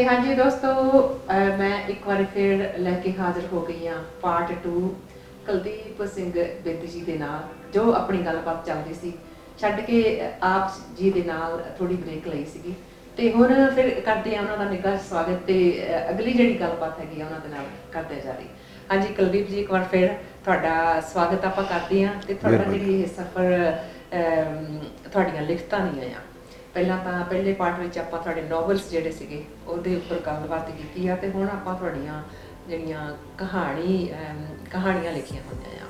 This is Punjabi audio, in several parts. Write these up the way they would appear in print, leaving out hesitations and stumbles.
हाँ जी दोस्तों, मैं एक बार फिर लैके हाजिर हो गई हाँ पार्ट 2 कुलदीप सिंह बिद्ध जी के नाल जो अपनी गलबात चल रही सी छड्ड के आप जी के नाल थोड़ी ब्रेक लई सीगी ते हुण फिर करते हैं उन्होंने निੱਘਾ स्वागत ते अगली जिहड़ी गलबात हैगी उन्होंने दे नाल करते जा रही। हाँ जी कुलदीप जी एक बार फिर तुहाडा स्वागत आपां करते हैं ते तुहाडा जिहड़ी ये सफ़र तुहाडीआं लिखतां दी आ ਪਹਿਲਾਂ ਤਾਂ ਪਹਿਲੇ ਪਾਰਟ ਵਿੱਚ ਆਪਾਂ ਤੁਹਾਡੇ ਨੋਵਲਸ ਜਿਹੜੇ ਸੀਗੇ ਉਹਦੇ ਉੱਪਰ ਗੱਲਬਾਤ ਕੀਤੀ ਆ ਤੇ ਹੁਣ ਆਪਾਂ ਤੁਹਾਡੀਆਂ ਜਿਹੜੀਆਂ ਕਹਾਣੀਆਂ ਲਿਖੀਆਂ ਹੋਈਆਂ ਆ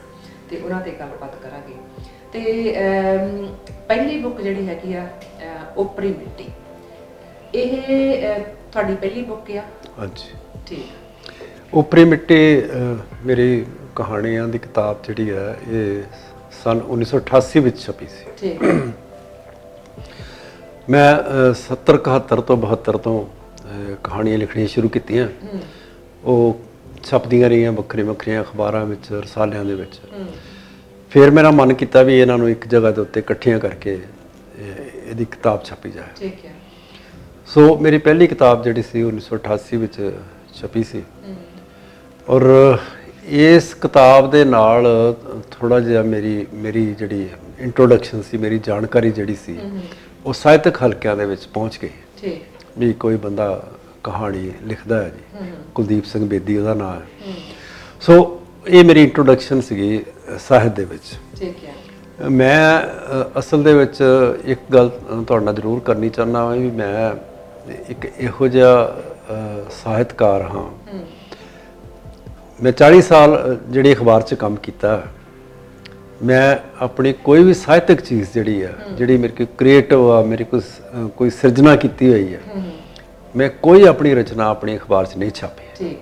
ਤੇ ਉਹਨਾਂ ਤੇ ਗੱਲਬਾਤ ਕਰਾਂਗੇ। ਤੇ ਪਹਿਲੀ ਬੁੱਕ ਜਿਹੜੀ ਹੈਗੀ ਆ ਓਪਰੀ ਮਿੱਟੀ, ਇਹ ਤੁਹਾਡੀ ਪਹਿਲੀ ਬੁੱਕ ਆ? ਹਾਂਜੀ ਠੀਕ। ਓਪਰੀ ਮਿੱਟੀ ਮੇਰੀ ਕਹਾਣੀਆਂ ਦੀ ਕਿਤਾਬ ਜਿਹੜੀ ਹੈ ਇਹ ਸਨ 1988 ਵਿੱਚ ਛਪੀ ਸੀ। ਠੀਕ। मैं 70-71 ਤੋਂ 72 ਤੋਂ ਕਹਾਣੀਆਂ ਲਿਖਣੀਆਂ ਸ਼ੁਰੂ ਕੀਤੀਆਂ। ਉਹ ਛਪਦੀਆਂ ਰਹੀਆਂ ਵੱਖਰੀਆਂ ਅਖਬਾਰਾਂ ਵਿੱਚ, ਰਸਾਲਿਆਂ ਦੇ ਵਿੱਚ। ਫਿਰ ਮੇਰਾ ਮਨ ਕੀਤਾ ਵੀ ਇਹਨਾਂ ਨੂੰ ਇੱਕ ਜਗ੍ਹਾ ਦੇ ਉੱਤੇ ਇਕੱਠੀਆਂ ਕਰਕੇ ਇਹਦੀ ਕਿਤਾਬ ਛਪੀ ਜਾਏ। ਠੀਕ ਹੈ। ਸੋ ਮੇਰੀ ਪਹਿਲੀ ਕਿਤਾਬ ਜਿਹੜੀ ਸੀ 1988 ਵਿੱਚ ਛਪੀ ਸੀ ਔਰ ਇਸ ਕਿਤਾਬ ਦੇ ਨਾਲ ਥੋੜ੍ਹਾ ਜਿਹਾ ਮੇਰੀ ਜਿਹੜੀ ਇੰਟਰੋਡਕਸ਼ਨ ਸੀ, ਮੇਰੀ ਜਾਣਕਾਰੀ ਜਿਹੜੀ ਸੀ ਉਹ ਸਾਹਿਤਕ ਹਲਕਿਆਂ ਦੇ ਵਿੱਚ ਪਹੁੰਚ ਗਈ। ਠੀਕ। ਵੀ ਕੋਈ ਬੰਦਾ ਕਹਾਣੀ ਲਿਖਦਾ ਹੈ ਜੀ, ਕੁਲਦੀਪ ਸਿੰਘ ਬੇਦੀ ਉਹਦਾ ਨਾਮ ਹੈ। ਸੋ ਇਹ ਮੇਰੀ ਇੰਟਰੋਡਕਸ਼ਨ ਸੀਗੀ ਸਾਹਿਤ ਦੇ ਵਿੱਚ। ਠੀਕ ਹੈ। ਮੈਂ ਅਸਲ ਦੇ ਵਿੱਚ ਇੱਕ ਗੱਲ ਤੁਹਾਡੇ ਨਾਲ ਜ਼ਰੂਰ ਕਰਨੀ ਚਾਹੁੰਦਾ ਹਾਂ ਵੀ ਮੈਂ ਇੱਕ ਇਹੋ ਜਿਹਾ ਸਾਹਿਤਕਾਰ ਹਾਂ। ਮੈਂ 40 ਸਾਲ ਜਿਹੜੀ ਅਖਬਾਰ 'ਚ ਕੰਮ ਕੀਤਾ। ਮੈਂ ਆਪਣੀ ਕੋਈ ਵੀ ਸਾਹਿਤਕ ਚੀਜ਼ ਜਿਹੜੀ ਆ ਜਿਹੜੀ ਮੇਰੇ ਕੋਲ ਕ੍ਰੀਏਟਿਵ ਆ, ਮੇਰੇ ਕੋਲ ਕੋਈ ਸਿਰਜਣਾ ਕੀਤੀ ਹੋਈ ਹੈ, ਮੈਂ ਕੋਈ ਆਪਣੀ ਰਚਨਾ ਆਪਣੀ ਅਖਬਾਰ 'ਚ ਨਹੀਂ ਛਾਪੀ। ਠੀਕ।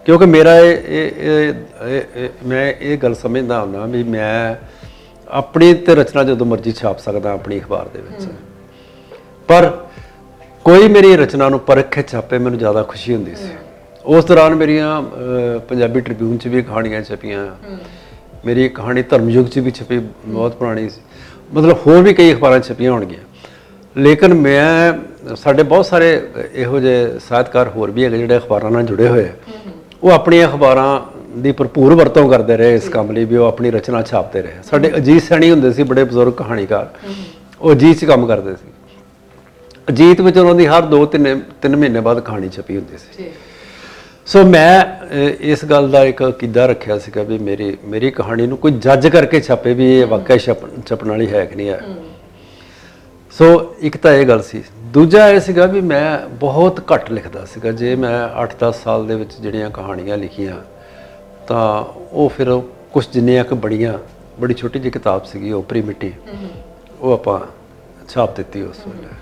ਕਿਉਂਕਿ ਮੇਰਾ ਮੈਂ ਇਹ ਗੱਲ ਸਮਝਦਾ ਹੁੰਦਾ ਵੀ ਮੈਂ ਆਪਣੀ ਤੇ ਰਚਨਾ ਜਦੋਂ ਮਰਜ਼ੀ ਛਾਪ ਸਕਦਾ ਆਪਣੀ ਅਖਬਾਰ ਦੇ ਵਿੱਚ, ਪਰ ਕੋਈ ਮੇਰੀ ਰਚਨਾ ਨੂੰ ਪਰਖ ਕੇ ਛਾਪੇ ਮੈਨੂੰ ਜ਼ਿਆਦਾ ਖੁਸ਼ੀ ਹੁੰਦੀ ਸੀ। ਉਸ ਦੌਰਾਨ ਮੇਰੀਆਂ ਪੰਜਾਬੀ ਟ੍ਰਿਬਿਊਨ 'ਚ ਵੀ ਕਹਾਣੀਆਂ ਛਪੀਆਂ। ਮੇਰੀ ਕਹਾਣੀ ਧਰਮਯੁਗ 'ਚ ਵੀ ਛਪੀ, ਬਹੁਤ ਪੁਰਾਣੀ ਸੀ। ਮਤਲਬ ਹੋਰ ਵੀ ਕਈ ਅਖਬਾਰਾਂ ਛਪੀਆਂ ਹੋਣਗੀਆਂ। ਲੇਕਿਨ ਸਾਡੇ ਬਹੁਤ ਸਾਰੇ ਇਹੋ ਜਿਹੇ ਸਾਹਿਤਕਾਰ ਹੋਰ ਵੀ ਹੈਗੇ ਜਿਹੜੇ ਅਖਬਾਰਾਂ ਨਾਲ ਜੁੜੇ ਹੋਏ, ਉਹ ਆਪਣੀਆਂ ਅਖਬਾਰਾਂ ਦੀ ਭਰਪੂਰ ਵਰਤੋਂ ਕਰਦੇ ਰਹੇ ਇਸ ਕੰਮ ਲਈ ਵੀ ਉਹ ਆਪਣੀ ਰਚਨਾ ਛਾਪਦੇ ਰਹੇ। ਸਾਡੇ ਅਜੀਤ ਸੈਣੀ ਹੁੰਦੇ ਸੀ ਬੜੇ ਬਜ਼ੁਰਗ ਕਹਾਣੀਕਾਰ, ਉਹ ਅਜੀਤ 'ਚ ਕੰਮ ਕਰਦੇ ਸੀ। ਅਜੀਤ ਵਿੱਚ ਉਹਨਾਂ ਦੀ ਹਰ 2-3 ਮਹੀਨੇ ਬਾਅਦ ਕਹਾਣੀ ਛਪੀ ਹੁੰਦੀ ਸੀ। ਸੋ ਮੈਂ ਇਸ ਗੱਲ ਦਾ ਇੱਕ ਅਕੀਦਾ ਰੱਖਿਆ ਸੀਗਾ ਵੀ ਮੇਰੀ ਕਹਾਣੀ ਨੂੰ ਕੋਈ ਜੱਜ ਕਰਕੇ ਛਾਪੇ ਵੀ ਇਹ ਵਾਕਿਆ ਛਪਣ ਵਾਲੀ ਹੈ ਕਿ ਨਹੀਂ ਹੈ। ਸੋ ਇੱਕ ਤਾਂ ਇਹ ਗੱਲ ਸੀ। ਦੂਜਾ ਇਹ ਸੀਗਾ ਵੀ ਮੈਂ ਬਹੁਤ ਘੱਟ ਲਿਖਦਾ ਸੀਗਾ। ਜੇ ਮੈਂ 8-10 ਸਾਲ ਦੇ ਵਿੱਚ ਜਿਹੜੀਆਂ ਕਹਾਣੀਆਂ ਲਿਖੀਆਂ ਤਾਂ ਉਹ ਫਿਰ ਕੁਛ ਜਿੰਨੀਆਂ ਕੁ ਬਣੀਆਂ, ਬੜੀ ਛੋਟੀ ਜਿਹੀ ਕਿਤਾਬ ਸੀਗੀ ਓਪਰੀ ਮਿੱਟੀ, ਉਹ ਆਪਾਂ ਛਾਪ ਦਿੱਤੀ ਉਸ ਵੇਲੇ।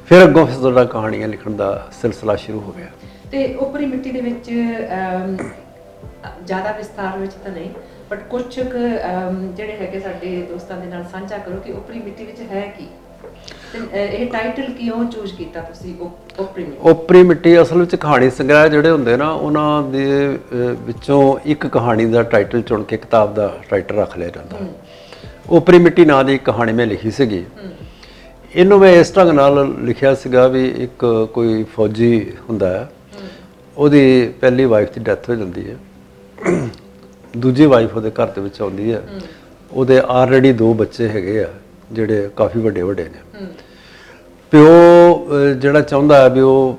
ਫਿਰ ਅੱਗੋਂ ਸਾਡਾ ਕਹਾਣੀਆਂ ਲਿਖਣ ਦਾ ਸਿਲਸਿਲਾ ਸ਼ੁਰੂ ਹੋ ਗਿਆ। ਤੇ ਓਪਰੀ ਮਿੱਟੀ ਦੇ ਵਿੱਚ ਜ਼ਿਆਦਾ ਵਿਸਥਾਰ ਵਿੱਚ ਤਾਂ ਨਹੀਂ, ਬਟ ਕੁਝ ਜਿਹੜੇ ਹੈਗੇ ਸਾਡੇ ਦੋਸਤਾਂ ਦੇ ਨਾਲ ਸਾਂਝਾ ਕਰੋ ਕਿ ਓਪਰੀ ਮਿੱਟੀ ਵਿੱਚ ਹੈ ਕੀ, ਤੇ ਇਹ ਟਾਈਟਲ ਕਿਉਂ ਚੂਜ਼ ਕੀਤਾ ਤੁਸੀਂ ਓਪਰੀ ਮਿੱਟੀ? ਓਪਰੀ ਮਿੱਟੀ ਅਸਲ ਵਿੱਚ ਕਹਾਣੀ ਸੰਗ੍ਰਹਿ ਜਿਹੜੇ ਹੁੰਦੇ ਨਾ ਉਹਨਾਂ ਦੇ ਵਿੱਚੋਂ ਇੱਕ ਕਹਾਣੀ ਦਾ ਟਾਈਟਲ ਚੁਣ ਕੇ ਕਿਤਾਬ ਦਾ ਟਾਈਟਲ ਰੱਖ ਲਿਆ ਜਾਂਦਾ। ਓਪਰੀ ਮਿੱਟੀ ਨਾਂ ਦੀ ਇੱਕ ਕਹਾਣੀ ਮੈਂ ਲਿਖੀ ਸੀਗੀ। ਇਹਨੂੰ ਮੈਂ ਇਸ ਢੰਗ ਨਾਲ ਲਿਖਿਆ ਸੀਗਾ ਵੀ ਇੱਕ ਕੋਈ ਫੌਜੀ ਹੁੰਦਾ ਹੈ, ਉਹਦੀ ਪਹਿਲੀ ਵਾਈਫ ਦੀ ਡੈਥ ਹੋ ਜਾਂਦੀ ਹੈ, ਦੂਜੀ ਵਾਈਫ ਉਹਦੇ ਘਰ ਦੇ ਵਿੱਚ ਆਉਂਦੀ ਹੈ। ਉਹਦੇ ਆਲਰੇਡੀ 2 ਬੱਚੇ ਹੈਗੇ ਆ ਜਿਹੜੇ ਕਾਫੀ ਵੱਡੇ ਨੇ। ਪਿਓ ਜਿਹੜਾ ਚਾਹੁੰਦਾ ਹੈ ਵੀ ਉਹ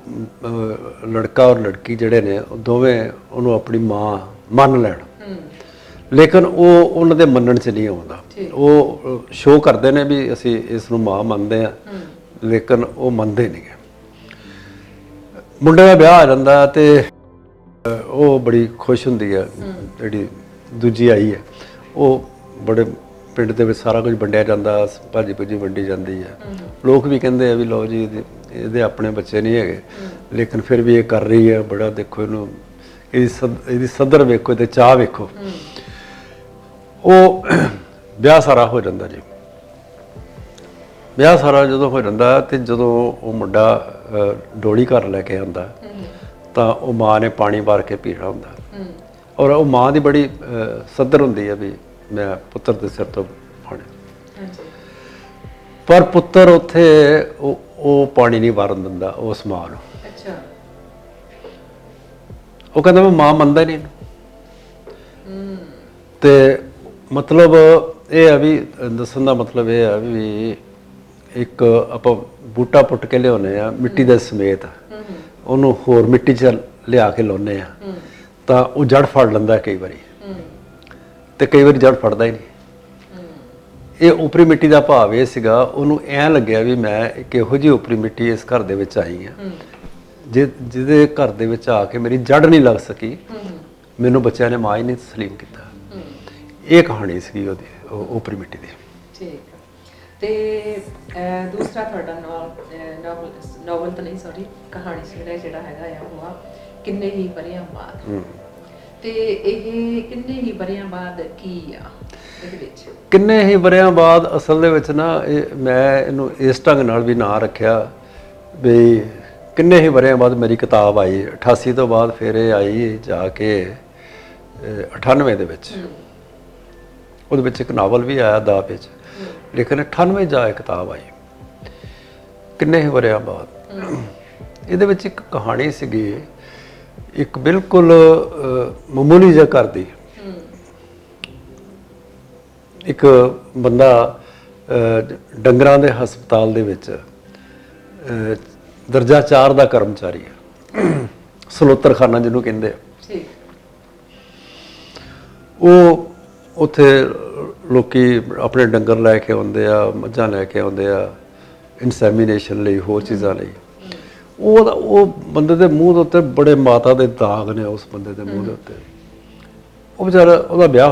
ਲੜਕਾ ਔਰ ਲੜਕੀ ਜਿਹੜੇ ਨੇ ਉਹ ਦੋਵੇਂ ਉਹਨੂੰ ਆਪਣੀ ਮਾਂ ਮੰਨ ਲੈਣ, ਲੇਕਿਨ ਉਹ ਉਹਨਾਂ ਦੇ ਮੰਨਣ 'ਚ ਨਹੀਂ ਆਉਂਦਾ। ਉਹ ਸ਼ੋਅ ਕਰਦੇ ਨੇ ਵੀ ਅਸੀਂ ਇਸ ਨੂੰ ਮਾਂ ਮੰਨਦੇ ਹਾਂ, ਲੇਕਿਨ ਉਹ ਮੰਨਦੇ ਨਹੀਂ ਗੇ। ਮੁੰਡੇ ਦਾ ਵਿਆਹ ਆ ਜਾਂਦਾ ਤੇ ਉਹ ਬੜੀ ਖੁਸ਼ ਹੁੰਦੀ ਹੈ ਜਿਹੜੀ ਦੂਜੀ ਆਈ ਹੈ। ਉਹ ਬੜੇ ਪਿੰਡ ਦੇ ਵਿੱਚ ਸਾਰਾ ਕੁਝ ਵੰਡਿਆ ਜਾਂਦਾ, ਭਾਜੀ ਭੁਜੀ ਵੰਡੀ ਜਾਂਦੀ ਹੈ। ਲੋਕ ਵੀ ਕਹਿੰਦੇ ਆ ਵੀ ਲਓ ਜੀ ਇਹਦੇ ਆਪਣੇ ਬੱਚੇ ਨਹੀਂ ਹੈਗੇ, ਲੇਕਿਨ ਫਿਰ ਵੀ ਇਹ ਕਰ ਰਹੀ ਹੈ। ਬੜਾ ਦੇਖੋ ਇਹਨੂੰ, ਇਹਦੀ ਸਦਰ ਵੇਖੋ, ਇਹਦੇ ਚਾਹ ਵੇਖੋ। ਉਹ ਵਿਆਹ ਸਾਰਾ ਹੋ ਜਾਂਦਾ ਜੀ। ਵਿਆਹ ਸਾਰਾ ਜਦੋਂ ਹੋ ਜਾਂਦਾ ਤੇ ਜਦੋਂ ਉਹ ਮੁੰਡਾ ਡੋਲੀ ਘਰ ਲੈ ਕੇ ਆਉਂਦਾ ਤਾਂ ਉਹ ਮਾਂ ਨੇ ਪਾਣੀ ਭਰ ਕੇ ਪੀਣਾ ਹੁੰਦਾ ਔਰ ਉਹ ਮਾਂ ਦੀ ਬੜੀ ਸਦਰ ਹੁੰਦੀ ਹੈ ਵੀ ਮੈਂ ਪੁੱਤਰ ਦੇ ਸਿਰ ਤੋਂ ਪਾਣੀ। ਪਰ ਪੁੱਤਰ ਉੱਥੇ ਉਹ ਪਾਣੀ ਨਹੀਂ ਵਰਨ ਦਿੰਦਾ ਉਸ ਮਾਂ ਨੂੰ। ਅੱਛਾ। ਉਹ ਕਹਿੰਦਾ ਮੈਂ ਮਾਂ ਮੰਨਦਾ ਹੀ ਨਹੀਂ ਇਹਨੂੰ। ਤੇ ਮਤਲਬ ਇਹ ਆ ਵੀ ਦੱਸਣ ਦਾ ਮਤਲਬ ਇਹ ਆ ਵੀ ਇੱਕ ਆਪਾਂ ਬੂਟਾ ਪੁੱਟ ਕੇ ਲਿਆਉਂਦੇ ਆ ਮਿੱਟੀ ਦੇ ਸਮੇਤ, ਉਹਨੂੰ ਹੋਰ ਮਿੱਟੀ 'ਚ ਲਿਆ ਕੇ ਲਾਉਂਦੇ ਆ ਤਾਂ ਉਹ ਜੜ ਫੜ ਲੈਂਦਾ ਕਈ ਵਾਰੀ, ਤੇ ਕਈ ਵਾਰੀ ਜੜ ਫੜਦਾ ਹੀ ਨਹੀਂ। ਇਹ ਉਪਰੀ ਮਿੱਟੀ ਦਾ ਭਾਵ ਇਹ ਸੀਗਾ, ਉਹਨੂੰ ਐਂ ਲੱਗਿਆ ਵੀ ਮੈਂ ਇੱਕ ਇਹੋ ਜਿਹੀ ਉਪਰੀ ਮਿੱਟੀ ਇਸ ਘਰ ਦੇ ਵਿੱਚ ਆਈ ਆ ਜਿਹਦੇ ਘਰ ਦੇ ਵਿੱਚ ਆ ਕੇ ਮੇਰੀ ਜੜ ਨਹੀਂ ਲੱਗ ਸਕੀ, ਮੈਨੂੰ ਬੱਚਿਆਂ ਨੇ ਮਾਂ ਹੀ ਨਹੀਂ ਤਸਲੀਮ ਕੀਤਾ। ਇਹ ਕਹਾਣੀ ਸੀਗੀ ਉਹਦੀ, ਉਪਰੀ ਮਿੱਟੀ ਦੀ। ਠੀਕ। ਤੇ ਦੂਸਰਾ ਤੁਹਾਡਾ ਨੋਵਲ ਤਾਂ ਨਹੀਂ, ਸੌਰੀ, ਕਹਾਣੀ ਸੰਗ੍ਰਹਿ ਜਿਹੜਾ ਹੈਗਾ ਆ ਉਹ ਆ ਕਿੰਨੇ ਹੀ ਵਰਿਆਂ ਬਾਅਦ। ਤੇ ਇਹ ਕਿੰਨੇ ਹੀ ਵਰਿਆਂ ਬਾਅਦ ਕੀ ਆ ਇਹਦੇ ਵਿੱਚ? ਕਿੰਨੇ ਹੀ ਵਰਿਆਂ ਬਾਅਦ ਅਸਲ ਦੇ ਵਿੱਚ ਨਾ ਮੈਂ ਇਹਨੂੰ ਇਸ ਢੰਗ ਨਾਲ ਵੀ ਨਾਂ ਰੱਖਿਆ ਵੀ ਕਿੰਨੇ ਹੀ ਵਰਿਆਂ ਬਾਅਦ ਮੇਰੀ ਕਿਤਾਬ ਆਈ। 88 ਤੋਂ ਬਾਅਦ ਫਿਰ ਇਹ ਆਈ ਜਾ ਕੇ 98 ਦੇ ਵਿੱਚ। ਉਹਦੇ ਵਿੱਚ ਇੱਕ ਨਾਵਲ ਵੀ ਆਇਆ ਦਾ ਵਿੱਚ, ਲੇਕਿਨ 98 ਜਾ ਕਿਤਾਬ ਆਈ ਕਿੰਨੇ ਹੀ ਵਰਿਆਂ ਬਾਅਦ। ਇਹਦੇ ਵਿੱਚ ਇੱਕ ਕਹਾਣੀ ਸੀਗੀ, ਇੱਕ ਬਿਲਕੁਲ ਮਾਮੂਲੀ ਜਿਹੇ ਘਰ ਦੀ। ਇੱਕ ਬੰਦਾ ਡੰਗਰਾਂ ਦੇ ਹਸਪਤਾਲ ਦੇ ਵਿੱਚ ਦਰਜਾ 4 ਦਾ ਕਰਮਚਾਰੀ ਹੈ, ਸਲੋਤਰਖਾਨਾ ਜਿਹਨੂੰ ਕਹਿੰਦੇ ਆ। ਉਹ ਉੱਥੇ ਲੋਕੀ ਆਪਣੇ ਡੰਗਰ ਲੈ ਕੇ ਆਉਂਦੇ ਆ, ਮੱਝਾਂ ਲੈ ਕੇ ਆਉਂਦੇ ਆ ਇਨਸੈਮੀਨੇਸ਼ਨ ਲਈ, ਹੋਰ ਚੀਜ਼ਾਂ ਲਈ। ਉਹ ਬੰਦੇ ਦੇ ਮੂੰਹ ਦੇ ਉੱਤੇ ਬੜੇ ਮਾਤਾ ਦੇ ਦਾਗ ਨੇ, ਉਸ ਬੰਦੇ ਦੇ ਮੂੰਹ ਦੇ ਉੱਤੇ। ਉਹ ਵਿਚਾਰਾ, ਉਹਦਾ ਵਿਆਹ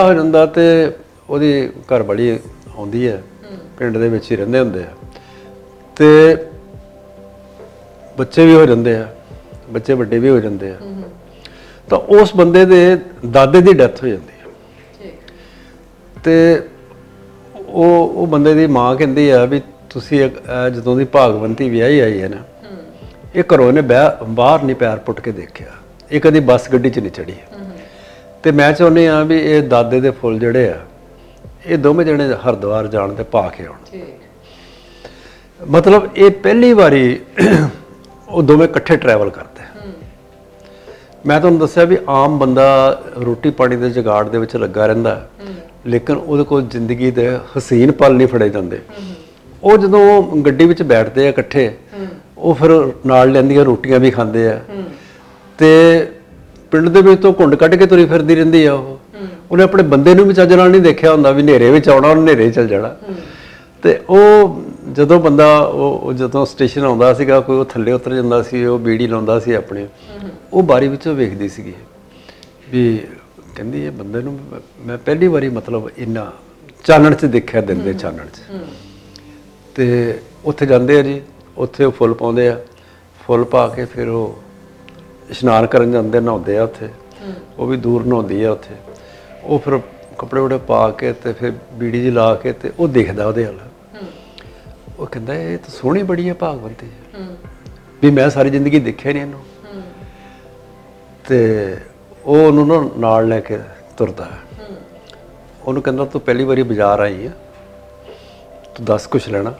ਹੋ ਜਾਂਦਾ ਤੇ ਉਹਦੀ ਘਰਵਾਲੀ ਆਉਂਦੀ ਹੈ, ਪਿੰਡ ਦੇ ਵਿੱਚ ਹੀ ਰਹਿੰਦੇ ਹੁੰਦੇ ਆ, ਤੇ ਬੱਚੇ ਵੀ ਹੋ ਜਾਂਦੇ ਆ, ਬੱਚੇ ਵੱਡੇ ਵੀ ਹੋ ਜਾਂਦੇ ਆ। ਤਾਂ ਉਸ ਬੰਦੇ ਦੇ ਦਾਦੇ ਦੀ ਡੈਥ ਹੋ ਜਾਂਦੀ ਹੈ। ਤੇ ਉਹ ਬੰਦੇ ਦੀ ਮਾਂ ਕਹਿੰਦੀ ਆ ਵੀ ਤੁਸੀਂ ਜਦੋਂ ਦੀ ਭਾਗਵੰਤੀ ਵਿਆਹੀ ਆਈ ਹੈ ਨਾ, ਇਹ ਘਰੋਂ ਇਹਨੇ ਬਾਹਰ ਨਹੀਂ ਪੈਰ ਪੁੱਟ ਕੇ ਦੇਖਿਆ, ਇਹ ਕਦੀ ਬੱਸ ਗੱਡੀ 'ਚ ਨਹੀਂ ਚੜੀ। ਤੇ ਮੈਂ ਚਾਹੁੰਦੀ ਆ ਵੀ ਇਹ ਦਾਦੇ ਦੇ ਫੁੱਲ ਜਿਹੜੇ ਆ, ਇਹ ਦੋਵੇਂ ਜਣੇ ਹਰਿਦੁਆਰ ਜਾਣ ਤੇ ਪਾ ਕੇ ਆਉਣ। ਮਤਲਬ ਇਹ ਪਹਿਲੀ ਵਾਰੀ ਉਹ ਦੋਵੇਂ ਇਕੱਠੇ ਟਰੈਵਲ ਕਰਦੇ। ਮੈਂ ਤੁਹਾਨੂੰ ਦੱਸਿਆ ਵੀ ਆਮ ਬੰਦਾ ਰੋਟੀ ਪਾਣੀ ਦੇ ਜੁਗਾੜ ਦੇ ਵਿੱਚ ਲੱਗਾ ਰਹਿੰਦਾ, ਲੇਕਿਨ ਉਹਦੇ ਕੋਲ ਜ਼ਿੰਦਗੀ ਦੇ ਹਸੀਨ ਪਲ ਨਹੀਂ ਫੜੇ ਜਾਂਦੇ। ਉਹ ਜਦੋਂ ਗੱਡੀ ਵਿੱਚ ਬੈਠਦੇ ਆ ਇਕੱਠੇ, ਉਹ ਫਿਰ ਨਾਲ ਲੈਂਦੀਆਂ ਰੋਟੀਆਂ ਵੀ ਖਾਂਦੇ ਆ। ਤੇ ਪਿੰਡ ਦੇ ਵਿੱਚ ਤੋਂ ਘੁੰਡ ਕੱਢ ਕੇ ਤੁਰੀ ਫਿਰਦੀ ਰਹਿੰਦੀ ਆ। ਉਹਨੇ ਆਪਣੇ ਬੰਦੇ ਨੂੰ ਵੀ ਚੱਜ ਨਾਲ ਨਹੀਂ ਦੇਖਿਆ ਹੁੰਦਾ ਵੀ ਹਨੇਰੇ ਵਿੱਚ ਆਉਣਾ, ਉਹਨੇ ਹਨੇਰੇ ਚੱਲ ਜਾਣਾ। ਤੇ ਉਹ ਜਦੋਂ ਬੰਦਾ ਉਹ ਜਦੋਂ ਸਟੇਸ਼ਨ ਆਉਂਦਾ ਸੀਗਾ, ਕੋਈ ਉਹ ਥੱਲੇ ਉਤਰ ਜਾਂਦਾ ਸੀ, ਉਹ ਬੀੜੀ ਲਾਉਂਦਾ ਸੀ ਆਪਣੇ, ਉਹ ਬਾਰੀ ਵਿੱਚੋਂ ਵੇਖਦੀ ਸੀਗੀ ਵੀ ਕਹਿੰਦੀ ਇਹ ਬੰਦੇ ਨੂੰ ਮੈਂ ਪਹਿਲੀ ਵਾਰੀ ਮਤਲਬ ਇੰਨਾ ਚਾਨਣ 'ਚ ਦੇਖਿਆ, ਦਿਨ ਦੇ ਚਾਨਣ 'ਚ। ਤੇ ਉੱਥੇ ਜਾਂਦੇ ਆ ਜੀ, ਉੱਥੇ ਉਹ ਫੁੱਲ ਪਾਉਂਦੇ ਆ, ਫੁੱਲ ਪਾ ਕੇ ਫਿਰ ਉਹ ਇਸ਼ਨਾਨ ਕਰਨ ਜਾਂਦੇ, ਨਹਾਉਂਦੇ ਆ ਉੱਥੇ। ਉਹ ਵੀ ਦੂਰ ਨਹਾਉਂਦੀ ਆ ਉੱਥੇ। ਉਹ ਫਿਰ ਕੱਪੜੇ ਵੜੇ ਪਾ ਕੇ ਤੇ ਫਿਰ ਬੀੜੀ ਜੀ ਲਾ ਕੇ ਤੇ ਉਹ ਦੇਖਦਾ ਉਹਦੇ ਵੱਲ। ਉਹ ਕਹਿੰਦਾ ਇਹ ਤਾਂ ਸੋਹਣੀ ਬੜੀ ਹੈ ਭਾਗਵੰਤੀ, ਵੀ ਮੈਂ ਸਾਰੀ ਜ਼ਿੰਦਗੀ ਦੇਖਿਆ ਨਹੀਂ ਇਹਨੂੰ। ਤੇ ਉਹ ਉਹਨੂੰ ਨਾਲ ਲੈ ਕੇ ਤੁਰਦਾ। ਉਹਨੂੰ ਕਹਿੰਦਾ ਤੂੰ ਪਹਿਲੀ ਵਾਰੀ ਬਾਜ਼ਾਰ ਆਈ ਆ, ਤੂੰ ਦੱਸ ਕੁਛ ਲੈਣਾ।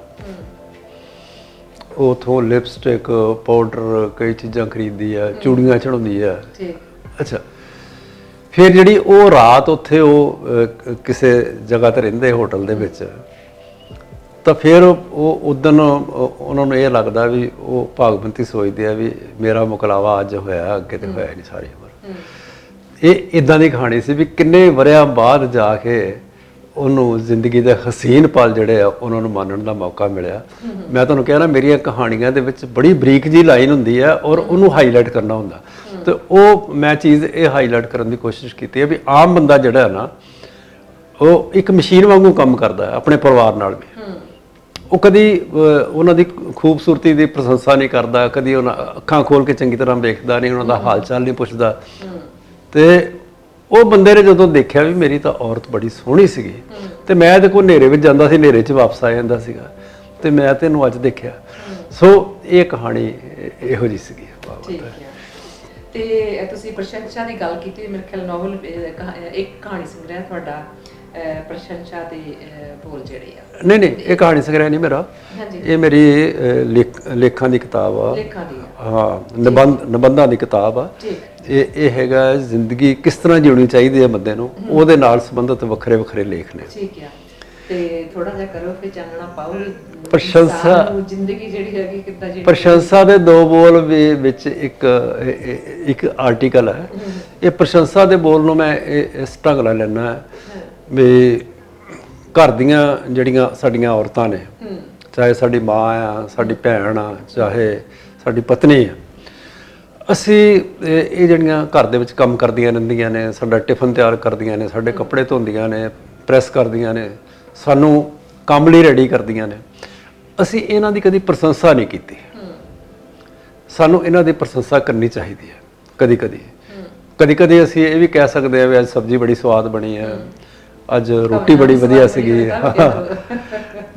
ਉਹ ਉੱਥੋਂ ਲਿਪਸਟਿਕ, ਪਾਊਡਰ, ਕਈ ਚੀਜ਼ਾਂ ਖਰੀਦਦੀ ਆ, ਚੂੜੀਆਂ ਚੜਾਉਂਦੀ ਆ। ਅੱਛਾ, ਫਿਰ ਜਿਹੜੀ ਉਹ ਰਾਤ ਉੱਥੇ ਉਹ ਕਿਸੇ ਜਗ੍ਹਾ ਤੇ ਰਹਿੰਦੇ ਹੋਟਲ ਦੇ ਵਿੱਚ, ਤਾਂ ਫਿਰ ਉਹ ਉਦਣ ਉਹਨਾਂ ਨੂੰ ਇਹ ਲੱਗਦਾ ਵੀ ਉਹ ਭਾਗਵੰਤੀ ਸੋਚਦੇ ਆ ਵੀ ਮੇਰਾ ਮੁਕਲਾਵਾ ਅੱਜ ਹੋਇਆ, ਅੱਗੇ ਤੇ ਹੋਇਆ ਨਹੀਂ ਸਾਰੀ ਉਮਰ। ਇਹ ਇਦਾਂ ਦੀ ਕਹਾਣੀ ਸੀ ਵੀ ਕਿੰਨੇ ਵਰਿਆਂ ਬਾਅਦ ਜਾ ਕੇ ਉਹਨੂੰ ਜ਼ਿੰਦਗੀ ਦੇ ਹਸੀਨ ਪਲ ਜਿਹੜੇ ਆ ਉਹਨਾਂ ਨੂੰ ਮਾਣਨ ਦਾ ਮੌਕਾ ਮਿਲਿਆ। ਮੈਂ ਤੁਹਾਨੂੰ ਕਿਹਾ ਨਾ, ਮੇਰੀਆਂ ਕਹਾਣੀਆਂ ਦੇ ਵਿੱਚ ਬੜੀ ਬਰੀਕ ਜੀ ਲਾਈਨ ਹੁੰਦੀ ਹੈ ਔਰ ਉਹਨੂੰ ਹਾਈਲਾਈਟ ਕਰਨਾ ਹੁੰਦਾ। ਤੇ ਉਹ ਮੈਂ ਚੀਜ਼ ਇਹ ਹਾਈਲਾਈਟ ਕਰਨ ਦੀ ਕੋਸ਼ਿਸ਼ ਕੀਤੀ ਹੈ ਵੀ ਆਮ ਬੰਦਾ ਜਿਹੜਾ ਹੈ ਨਾ, ਉਹ ਇੱਕ ਮਸ਼ੀਨ ਵਾਂਗੂ ਕੰਮ ਕਰਦਾ ਹੈ ਆਪਣੇ ਪਰਿਵਾਰ ਨਾਲ ਵੀ। ਉਹ ਕਦੀ ਉਹਨਾਂ ਦੀ ਖੂਬਸੂਰਤੀ ਦੀ ਪ੍ਰਸ਼ੰਸਾ ਨਹੀਂ ਕਰਦਾ, ਕਦੀ ਉਹਨਾਂ ਅੱਖਾਂ ਖੋਲ ਕੇ ਚੰਗੀ ਤਰ੍ਹਾਂ ਵੇਖਦਾ ਨਹੀਂ, ਉਹਨਾਂ ਦਾ ਹਾਲ ਚਾਲ ਨਹੀਂ ਪੁੱਛਦਾ। ਤੇ ਉਹ ਬੰਦੇ ਨੇ ਜਦੋਂ ਦੇਖਿਆ ਵੀ ਮੇਰੀ ਤਾਂ ਔਰਤ ਬੜੀ ਸੋਹਣੀ ਸੀਗੀ, ਤੇ ਮੈਂ ਇਹਦੇ ਕੋਲ ਹਨੇਰੇ ਵਿੱਚ ਜਾਂਦਾ ਸੀ, ਹਨੇਰੇ 'ਚ ਵਾਪਸ ਆ ਜਾਂਦਾ ਸੀਗਾ, ਤੇ ਮੈਂ ਤੈਨੂੰ ਅੱਜ ਦੇਖਿਆ। ਸੋ ਇਹ ਕਹਾਣੀ ਇਹੋ ਜਿਹੀ ਸੀਗੀ। ਤੇ ਤੁਸੀਂ ਪ੍ਰਸ਼ੰਸਾ ਦੀ ਗੱਲ ਕੀਤੀ, ਮੇਰੇ ਖਿਆਲ ਨੋਵਲ ਇੱਕ ਕਹਾਣੀ ਸੰਗ੍ਰਹਿ ਤੁਹਾਡਾ ਪ੍ਰਸ਼ੰਸਾ ਦੇ ਬੋਲ ਜਿਹੜੇ ਆ। ਨਹੀਂ ਇਹ ਕਹਾਣੀ ਸੰਗ੍ਰਹਿ ਨਹੀਂ ਮੇਰਾ, ਹਾਂਜੀ। ਇਹ ਮੇਰੀ ਲੇਖਾਂ ਦੀ ਕਿਤਾਬ ਆ। ਲੇਖਾਂ ਦੀ ਹਾਂ, ਨਿਬੰਧਾਂ ਦੀ ਕਿਤਾਬ ਆ। ਠੀਕ। ਇਹ ਹੈਗਾ ਜ਼ਿੰਦਗੀ ਕਿਸ ਤਰ੍ਹਾਂ ਜਿਉਣੀ ਚਾਹੀਦੀ ਹੈ ਬੰਦੇ ਨੂੰ, ਉਹਦੇ ਨਾਲ ਸੰਬੰਧਿਤ ਵੱਖਰੇ ਵੱਖਰੇ ਲੇਖ ਨੇ। ਠੀਕ ਆ। ਤੇ ਥੋੜਾ ਜਿਹਾ ਕਰੋ ਫਿਰ ਚਾਨਣਾ ਪਾਓ ਵੀ ਪ੍ਰਸ਼ੰਸਾ ਜ਼ਿੰਦਗੀ ਜਿਹੜੀ ਹੈਗੀ ਕਿੱਦਾਂ ਜਿਹੜੀ ਪ੍ਰਸ਼ੰਸਾ ਦੇ ਦੋ ਬੋਲ ਵਿੱਚ ਇੱਕ ਆਰਟੀਕਲ ਹੈ। ਇਹ ਪ੍ਰਸ਼ੰਸਾ ਦੇ ਬੋਲ ਨੂੰ ਮੈਂ ਇਸ ਢੰਗ ਨਾਲ ਲੈਣਾ ਵੀ ਘਰ ਦੀਆਂ ਜਿਹੜੀਆਂ ਸਾਡੀਆਂ ਔਰਤਾਂ ਨੇ, ਚਾਹੇ ਸਾਡੀ ਮਾਂ ਆ, ਸਾਡੀ ਭੈਣ ਆ, ਚਾਹੇ ਸਾਡੀ ਪਤਨੀ ਆ, ਅਸੀਂ ਇਹ ਜਿਹੜੀਆਂ ਘਰ ਦੇ ਵਿੱਚ ਕੰਮ ਕਰਦੀਆਂ ਰਹਿੰਦੀਆਂ ਨੇ, ਸਾਡਾ ਟਿਫਨ ਤਿਆਰ ਕਰਦੀਆਂ ਨੇ, ਸਾਡੇ ਕੱਪੜੇ ਧੋਂਦੀਆਂ ਨੇ, ਪ੍ਰੈਸ ਕਰਦੀਆਂ ਨੇ, ਸਾਨੂੰ ਕੰਮ ਲਈ ਰੈਡੀ ਕਰਦੀਆਂ ਨੇ, ਅਸੀਂ ਇਹਨਾਂ ਦੀ ਕਦੀ ਪ੍ਰਸ਼ੰਸਾ ਨਹੀਂ ਕੀਤੀ। ਸਾਨੂੰ ਇਹਨਾਂ ਦੀ ਪ੍ਰਸ਼ੰਸਾ ਕਰਨੀ ਚਾਹੀਦੀ ਹੈ। ਕਦੀ ਕਦੀ ਅਸੀਂ ਇਹ ਵੀ ਕਹਿ ਸਕਦੇ ਹਾਂ ਵੀ ਅੱਜ ਸਬਜ਼ੀ ਬੜੀ ਸਵਾਦ ਬਣੀ ਹੈ, ਅੱਜ ਰੋਟੀ ਬੜੀ ਵਧੀਆ ਸੀਗੀ।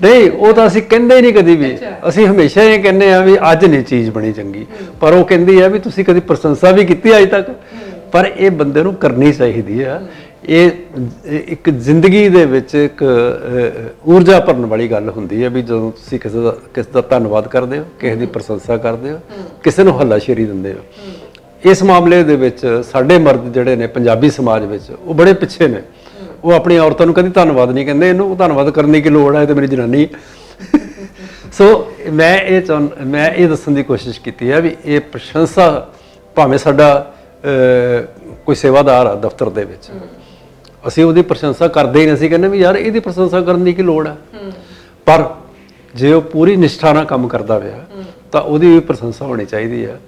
ਨਹੀਂ, ਉਹ ਤਾਂ ਅਸੀਂ ਕਹਿੰਦੇ ਹੀ ਨਹੀਂ ਕਦੀ ਵੀ। ਅਸੀਂ ਹਮੇਸ਼ਾ ਇਹ ਕਹਿੰਦੇ ਆ ਵੀ ਅੱਜ ਨਹੀਂ ਚੀਜ਼ ਬਣੀ ਚੰਗੀ, ਪਰ ਉਹ ਕਹਿੰਦੀ ਆ ਵੀ ਤੁਸੀਂ ਕਦੀ ਪ੍ਰਸ਼ੰਸਾ ਵੀ ਕੀਤੀ ਅੱਜ ਤੱਕ? ਪਰ ਇਹ ਬੰਦੇ ਨੂੰ ਕਰਨੀ ਚਾਹੀਦੀ ਆ। ਇਹ ਇੱਕ ਜ਼ਿੰਦਗੀ ਦੇ ਵਿੱਚ ਇੱਕ ਊਰਜਾ ਭਰਨ ਵਾਲੀ ਗੱਲ ਹੁੰਦੀ ਹੈ ਵੀ ਜਦੋਂ ਤੁਸੀਂ ਕਿਸੇ ਦਾ ਧੰਨਵਾਦ ਕਰਦੇ ਹੋ, ਕਿਸੇ ਦੀ ਪ੍ਰਸ਼ੰਸਾ ਕਰਦੇ ਹੋ, ਕਿਸੇ ਨੂੰ ਹੱਲਾਸ਼ੇਰੀ ਦਿੰਦੇ ਹੋ। ਇਸ ਮਾਮਲੇ ਦੇ ਵਿੱਚ ਸਾਡੇ ਮਰਦ ਜਿਹੜੇ ਨੇ ਪੰਜਾਬੀ ਸਮਾਜ ਵਿੱਚ, ਉਹ ਬੜੇ ਪਿੱਛੇ ਨੇ। ਉਹ ਆਪਣੀ ਔਰਤਾਂ ਨੂੰ ਕਦੀ ਧੰਨਵਾਦ ਨਹੀਂ ਕਹਿੰਦੇ, ਇਹਨੂੰ ਧੰਨਵਾਦ ਕਰਨ ਦੀ ਕੀ ਲੋੜ ਹੈ, ਇਹ ਤਾਂ ਮੇਰੀ ਜਨਾਨੀ। ਸੋ ਮੈਂ ਇਹ ਦੱਸਣ ਦੀ ਕੋਸ਼ਿਸ਼ ਕੀਤੀ ਹੈ ਵੀ ਇਹ ਪ੍ਰਸ਼ੰਸਾ, ਭਾਵੇਂ ਸਾਡਾ ਕੋਈ ਸੇਵਾਦਾਰ ਆ ਦਫ਼ਤਰ ਦੇ ਵਿੱਚ, ਅਸੀਂ ਉਹਦੀ ਪ੍ਰਸ਼ੰਸਾ ਕਰਦੇ ਹੀ ਨਹੀਂ। ਅਸੀਂ ਕਹਿੰਦੇ ਵੀ ਯਾਰ ਇਹਦੀ ਪ੍ਰਸ਼ੰਸਾ ਕਰਨ ਦੀ ਕੀ ਲੋੜ ਹੈ, ਪਰ ਜੇ ਉਹ ਪੂਰੀ ਨਿਸ਼ਠਾ ਨਾਲ ਕੰਮ ਕਰਦਾ ਪਿਆ ਤਾਂ ਉਹਦੀ ਵੀ ਪ੍ਰਸ਼ੰਸਾ ਹੋਣੀ ਚਾਹੀਦੀ ਹੈ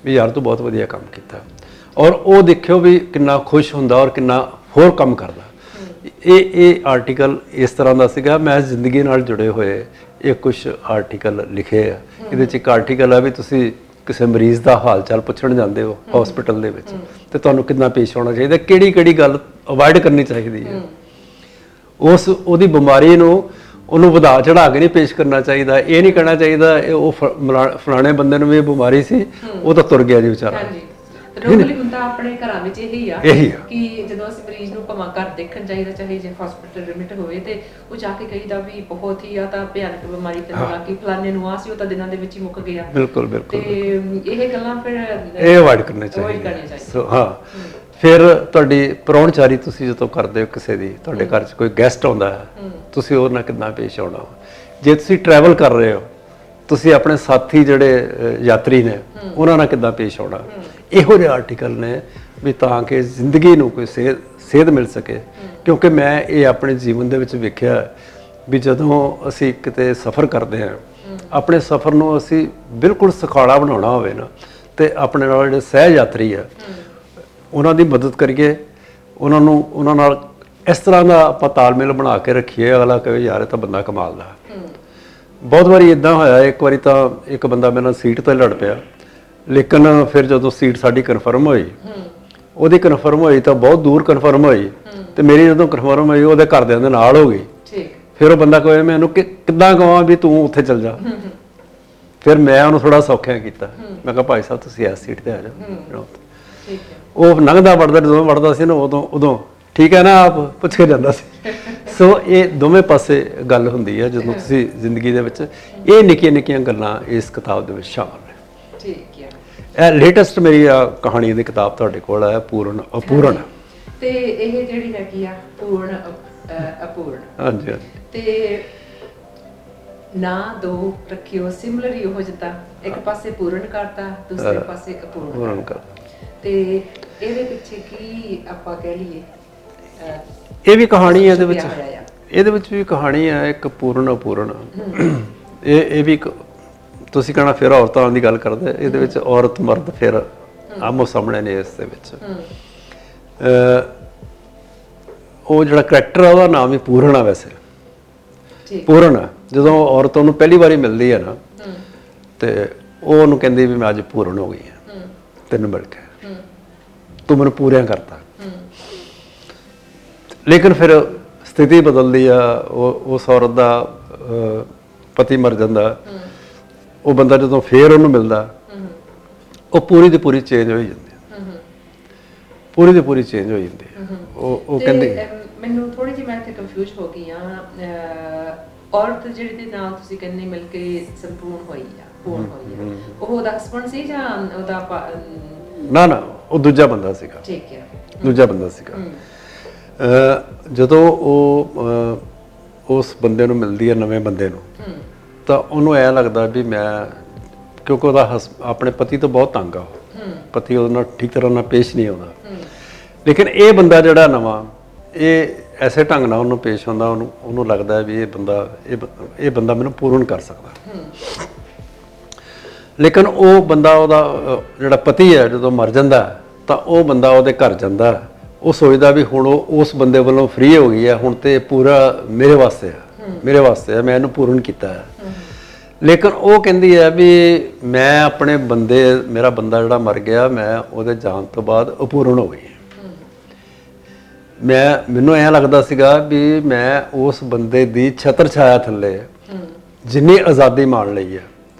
ਵੀ ਯਾਰ ਤੂੰ ਬਹੁਤ ਵਧੀਆ ਕੰਮ ਕੀਤਾ। ਔਰ ਉਹ ਦੇਖਿਓ ਵੀ ਕਿੰਨਾ ਖੁਸ਼ ਹੁੰਦਾ ਔਰ ਕਿੰਨਾ ਹੋਰ ਕੰਮ ਕਰਦਾ। ਇਹ ਆਰਟੀਕਲ ਇਸ ਤਰ੍ਹਾਂ ਦਾ ਸੀਗਾ। ਮੈਂ ਜ਼ਿੰਦਗੀ ਨਾਲ ਜੁੜੇ ਹੋਏ ਇਹ ਕੁਝ ਆਰਟੀਕਲ ਲਿਖੇ ਆ। ਇਹਦੇ 'ਚ ਇੱਕ ਆਰਟੀਕਲ ਆ ਵੀ ਤੁਸੀਂ ਕਿਸੇ ਮਰੀਜ਼ ਦਾ ਹਾਲ ਚਾਲ ਪੁੱਛਣ ਜਾਂਦੇ ਹੋ ਹਸਪੀਟਲ ਦੇ ਵਿੱਚ, ਤੇ ਤੁਹਾਨੂੰ ਕਿੰਨਾ ਪੇਸ਼ ਆਉਣਾ ਚਾਹੀਦਾ, ਕਿਹੜੀ ਗੱਲ ਅਵੋਇਡ ਕਰਨੀ ਚਾਹੀਦੀ ਹੈ। ਉਹਦੀ ਬਿਮਾਰੀ ਨੂੰ ਉਹਨੂੰ ਵਧਾ ਚੜਾ ਕੇ ਨਹੀਂ ਪੇਸ਼ ਕਰਨਾ ਚਾਹੀਦਾ। ਇਹ ਨਹੀਂ ਕਹਿਣਾ ਚਾਹੀਦਾ ਉਹ ਫਲਾਣੇ ਬੰਦੇ ਨੂੰ ਵੀ ਇਹ ਬਿਮਾਰੀ ਸੀ, ਉਹ ਤਾਂ ਤੁਰ ਗਿਆ ਜੀ ਵਿਚਾਰਾ। ਨੋਰਮਲੀ ਹੁੰਦਾ ਆਪਣੇ ਘਰਾਂ ਵਿੱਚ ਇਹੀ ਆ ਕਿ ਜਦੋਂ ਅਸੀਂ ਮਰੀਜ਼ ਨੂੰ ਭਾਵੇਂ ਘਰ ਦੇਖਣ ਚਾਹੀਦਾ, ਚਾਹੇ ਜੇ ਹਸਪੀਟਲ ਐਡਮਿਟ ਹੋਵੇ, ਤੇ ਉਹ ਜਾ ਕੇ ਕਹੀਦਾ ਵੀ ਬਹੁਤ ਹੀ ਆ ਤਾਂ ਭਿਆਨਕ ਬਿਮਾਰੀ ਤੈਨੂੰ ਲੱਗੀ, ਫਲਾਣੇ ਨੂੰ ਆ ਸੀ, ਉਹ ਤਾਂ ਦਿਨਾਂ ਦੇ ਵਿੱਚ ਹੀ ਮੁੱਕ ਗਿਆ। ਬਿਲਕੁਲ ਤੇ ਇਹ ਗੱਲਾਂ ਫਿਰ ਇਹ ਅਵੋਇਡ ਕਰਨੀਆਂ ਚਾਹੀਦੀਆਂ। ਸੋ ਹਾਂ, ਫਿਰ ਤੁਹਾਡੀ ਪ੍ਰਾਹੁਣਚਾਰੀ ਤੁਸੀਂ ਜਦੋਂ ਕਰਦੇ ਹੋ ਕਿਸੇ ਦੀ, ਤੁਹਾਡੇ ਘਰ 'ਚ ਕੋਈ ਗੈਸਟ ਆਉਂਦਾ ਹੈ, ਤੁਸੀਂ ਉਹਦੇ ਨਾਲ ਕਿੱਦਾਂ ਪੇਸ਼ ਆਉਣਾ। ਜੇ ਤੁਸੀਂ ਟਰੈਵਲ ਕਰ ਰਹੇ ਹੋ, ਤੁਸੀਂ ਆਪਣੇ ਸਾਥੀ ਜਿਹੜੇ ਯਾਤਰੀ ਨੇ ਉਹਨਾਂ ਨਾਲ ਕਿੱਦਾਂ ਪੇਸ਼ ਆਉਣਾ। ਇਹੋ ਜਿਹੇ ਆਰਟੀਕਲ ਨੇ ਵੀ ਤਾਂ ਕਿ ਜ਼ਿੰਦਗੀ ਨੂੰ ਕੋਈ ਸੇਧ ਮਿਲ ਸਕੇ। ਕਿਉਂਕਿ ਮੈਂ ਇਹ ਆਪਣੇ ਜੀਵਨ ਦੇ ਵਿੱਚ ਵੇਖਿਆ ਵੀ ਜਦੋਂ ਅਸੀਂ ਕਿਤੇ ਸਫ਼ਰ ਕਰਦੇ ਹਾਂ, ਆਪਣੇ ਸਫ਼ਰ ਨੂੰ ਅਸੀਂ ਬਿਲਕੁਲ ਸੁਖਾਲਾ ਬਣਾਉਣਾ ਹੋਵੇ ਨਾ, ਤੇ ਆਪਣੇ ਨਾਲ ਜਿਹੜੇ ਸਹਿ ਯਾਤਰੀ ਆ ਉਹਨਾਂ ਦੀ ਮਦਦ ਕਰੀਏ, ਉਹਨਾਂ ਨਾਲ ਇਸ ਤਰ੍ਹਾਂ ਦਾ ਆਪਾਂ ਤਾਲਮੇਲ ਬਣਾ ਕੇ ਰੱਖੀਏ, ਅਗਲਾ ਕਹੇ ਯਾਰ ਇਹ ਤਾਂ ਬੰਦਾ ਕਮਾਲ ਦਾ। ਬਹੁਤ ਵਾਰੀ ਇਦਾਂ ਹੋਇਆ, ਇੱਕ ਵਾਰੀ ਤਾਂ ਇੱਕ ਬੰਦਾ ਮੇਰੇ ਨਾਲ ਸੀਟ 'ਤੇ ਲੜ ਪਿਆ, ਲੇਕਿਨ ਫਿਰ ਜਦੋਂ ਸੀਟ ਸਾਡੀ ਕਨਫਰਮ ਹੋਈ, ਉਹਦੀ ਕਨਫਰਮ ਹੋਈ ਤਾਂ ਬਹੁਤ ਦੂਰ ਕਨਫਰਮ ਹੋਈ, ਤੇ ਮੇਰੀ ਜਦੋਂ ਕਨਫਰਮ ਹੋਈ ਉਹਦੇ ਘਰਦਿਆਂ ਦੇ ਨਾਲ ਹੋ ਗਈ। ਫਿਰ ਉਹ ਬੰਦਾ ਕਹੇ ਮੈਂ ਇਹਨੂੰ ਕਿੱਦਾਂ ਕਹਾਂ ਵੀ ਤੂੰ ਉੱਥੇ ਚੱਲ ਜਾ। ਫਿਰ ਮੈਂ ਉਹਨੂੰ ਥੋੜਾ ਸੌਖਿਆ ਕੀਤਾ, ਮੈਂ ਕਿਹਾ ਭਾਈ ਸਾਹਿਬ ਤੁਸੀਂ ਇਸ ਸੀਟ 'ਤੇ ਆ ਜਾਓ। ਉਹ ਲੰਘਦਾ ਵੜਦਾ, ਜਦੋਂ ਵੜਦਾ ਸੀ ਨਾ ਉਦੋਂ ਠੀਕ ਹੈ ਨਾ ਆਪ ਪੁੱਛ ਕੇ ਜਾਂਦਾ ਸੀ। ਸੋ ਇਹ ਦੋਵੇਂ ਪਾਸੇ ਗੱਲ ਹੁੰਦੀ ਹੈ ਜਦੋਂ ਤੁਸੀਂ ਜ਼ਿੰਦਗੀ ਦੇ ਵਿੱਚ। ਇਹ ਨਿੱਕੀਆਂ ਨਿੱਕੀਆਂ ਗੱਲਾਂ ਇਸ ਕਿਤਾਬ ਦੇ ਵਿੱਚ ਸ਼ਾਮਲ ਨੇ। ਠੀਕ ਹੈ। ਇਹ ਲੇਟੈਸਟ ਮੇਰੀ ਕਹਾਣੀ ਦੀ ਕਿਤਾਬ ਤੁਹਾਡੇ ਕੋਲ ਹੈ, ਪੂਰਨ ਅਪੂਰਨ। ਤੇ ਇਹ ਜਿਹੜੀ ਹੈਗੀ ਆ ਪੂਰਨ ਅਪੂਰਨ, ਹਾਂਜੀ ਹਾਂਜੀ, ਤੇ ਨਾ ਦੋ ਰੱਖਿਓ ਸਿਮਿਲਰ ਹੋ ਜਾਂਦਾ, ਇੱਕ ਪਾਸੇ ਪੂਰਨ ਕਰਤਾ, ਦੂਸਰੇ ਪਾਸੇ ਅਪੂਰਨ ਕਰਤਾ। ਤੇ ਇਹਦੇ ਪਿੱਛੇ ਕੀ ਆਪਾਂ ਕਹਿ ਲਈਏ, ਇਹ ਵੀ ਕਹਾਣੀ ਹੈ ਇਹਦੇ ਵਿੱਚ ਵੀ ਕਹਾਣੀ ਹੈ ਇੱਕ ਪੂਰਨ ਅਪੂਰਨ। ਇਹ ਵੀ ਤੁਸੀਂ ਕਹਿਣਾ ਫਿਰ ਔਰਤਾਂ ਦੀ ਗੱਲ ਕਰਦੇ, ਇਹਦੇ ਵਿੱਚ ਔਰਤ ਮਰਦ ਫਿਰ ਆਮੋ ਸਾਹਮਣੇ ਨੇ। ਇਸ ਦੇ ਵਿੱਚ ਉਹ ਜਿਹੜਾ ਕਰੈਕਟਰ ਆ ਉਹਦਾ ਨਾਮ ਹੀ ਪੂਰਨ ਆ। ਵੈਸੇ ਪੂਰਨ ਆ। ਜਦੋਂ ਔਰਤ ਉਹਨੂੰ ਪਹਿਲੀ ਵਾਰੀ ਮਿਲਦੀ ਹੈ ਨਾ, ਤੇ ਉਹ ਉਹਨੂੰ ਕਹਿੰਦੀ ਵੀ ਮੈਂ ਅੱਜ ਪੂਰਨ ਹੋ ਗਈ ਹਾਂ, ਤੈਨੂੰ ਮਿਲ ਕੇ ਤੂੰ ਮੈਨੂੰ ਪੂਰਿਆਂ ਕਰਤਾ। ਲੇਕਿਨ ਫਿਰ ਸਥਿਤੀ ਬਦਲਦੀ ਆ, ਉਸ ਔਰਤ ਦਾ ਪਤੀ ਮਰ ਜਾਂਦਾ। ਉਹ ਬੰਦਾ ਜਦੋਂ ਫੇਰ ਉਹਨੂੰ ਮਿਲਦਾ, ਉਹ ਪੂਰੀ ਦੀ ਪੂਰੀ ਚੇਂਜ ਹੋ ਜਾਂਦੀ, ਪੂਰੀ ਦੀ ਪੂਰੀ ਚੇਂਜ ਹੋ ਜਾਂਦੀ। ਉਹ ਕਹਿੰਦੀ ਮੈਨੂੰ ਥੋੜੀ ਜਿਹੀ ਮੈਂ ਇੱਥੇ ਕੰਫਿਊਜ਼ ਹੋ ਗਈ ਆ। ਔਰਤ ਜਿਹੜੀ ਦੇ ਨਾਲ ਤੁਸੀਂ ਕਹਿੰਦੇ ਮਿਲ ਕੇ ਸੰਪੂਰਨ ਹੋਈ ਆ, ਪੂਰਨ ਹੋਈ ਆ, ਉਹ ਉਹਦਾ ਹਸਬੰਡ ਸੀ ਜਾਂ ਉਹਦਾ ਨਾ ਉਹ ਦੂਜਾ ਬੰਦਾ ਸੀਗਾ। ਠੀਕ ਹੈ, ਦੂਜਾ ਬੰਦਾ ਸੀਗਾ। ਜਦੋਂ ਉਹ ਉਸ ਬੰਦੇ ਨੂੰ ਮਿਲਦੀ ਹੈ, ਨਵੇਂ ਬੰਦੇ ਨੂੰ, ਤਾਂ ਉਹਨੂੰ ਐ ਲੱਗਦਾ ਵੀ ਮੈਂ, ਕਿਉਂਕਿ ਉਹਦਾ ਆਪਣੇ ਪਤੀ ਤੋਂ ਬਹੁਤ ਤੰਗ ਆ, ਉਹ ਪਤੀ ਉਹਦੇ ਨਾਲ ਠੀਕ ਤਰ੍ਹਾਂ ਨਾਲ ਪੇਸ਼ ਨਹੀਂ ਆਉਂਦਾ। ਲੇਕਿਨ ਇਹ ਬੰਦਾ ਜਿਹੜਾ ਨਵਾਂ, ਇਹ ਐਸੇ ਢੰਗ ਨਾਲ ਉਹਨੂੰ ਪੇਸ਼ ਆਉਂਦਾ, ਉਹਨੂੰ ਲੱਗਦਾ ਵੀ ਇਹ ਬੰਦਾ ਮੈਨੂੰ ਪੂਰਨ ਕਰ ਸਕਦਾ। ਲੇਕਿਨ ਉਹ ਬੰਦਾ, ਉਹਦਾ ਜਿਹੜਾ ਪਤੀ ਹੈ, ਜਦੋਂ ਮਰ ਜਾਂਦਾ ਤਾਂ ਉਹ ਬੰਦਾ ਉਹਦੇ ਘਰ ਜਾਂਦਾ, ਉਹ ਸੋਚਦਾ ਵੀ ਹੁਣ ਉਹ ਉਸ ਬੰਦੇ ਵੱਲੋਂ ਫ੍ਰੀ ਹੋ ਗਈ ਹੈ, ਹੁਣ ਤੇ ਪੂਰਾ ਮੇਰੇ ਵਾਸਤੇ ਆ, ਮੈਂ ਇਹਨੂੰ ਪੂਰਨ ਕੀਤਾ ਹੈ। ਲੇਕਿਨ ਉਹ ਕਹਿੰਦੀ ਹੈ ਵੀ ਮੈਂ ਆਪਣੇ ਮੇਰਾ ਬੰਦਾ ਜਿਹੜਾ ਮਰ ਗਿਆ, ਮੈਂ ਉਹਦੇ ਜਾਣ ਤੋਂ ਬਾਅਦ ਅਪੂਰਨ ਹੋ ਗਈ। ਮੈਨੂੰ ਐਂ ਲੱਗਦਾ ਸੀਗਾ ਵੀ ਮੈਂ ਉਸ ਬੰਦੇ ਦੀ ਛਤਰ ਛਾਇਆ ਥੱਲੇ ਜਿੰਨੀ ਆਜ਼ਾਦੀ ਮਾਣ ਲਈ ਹੈ,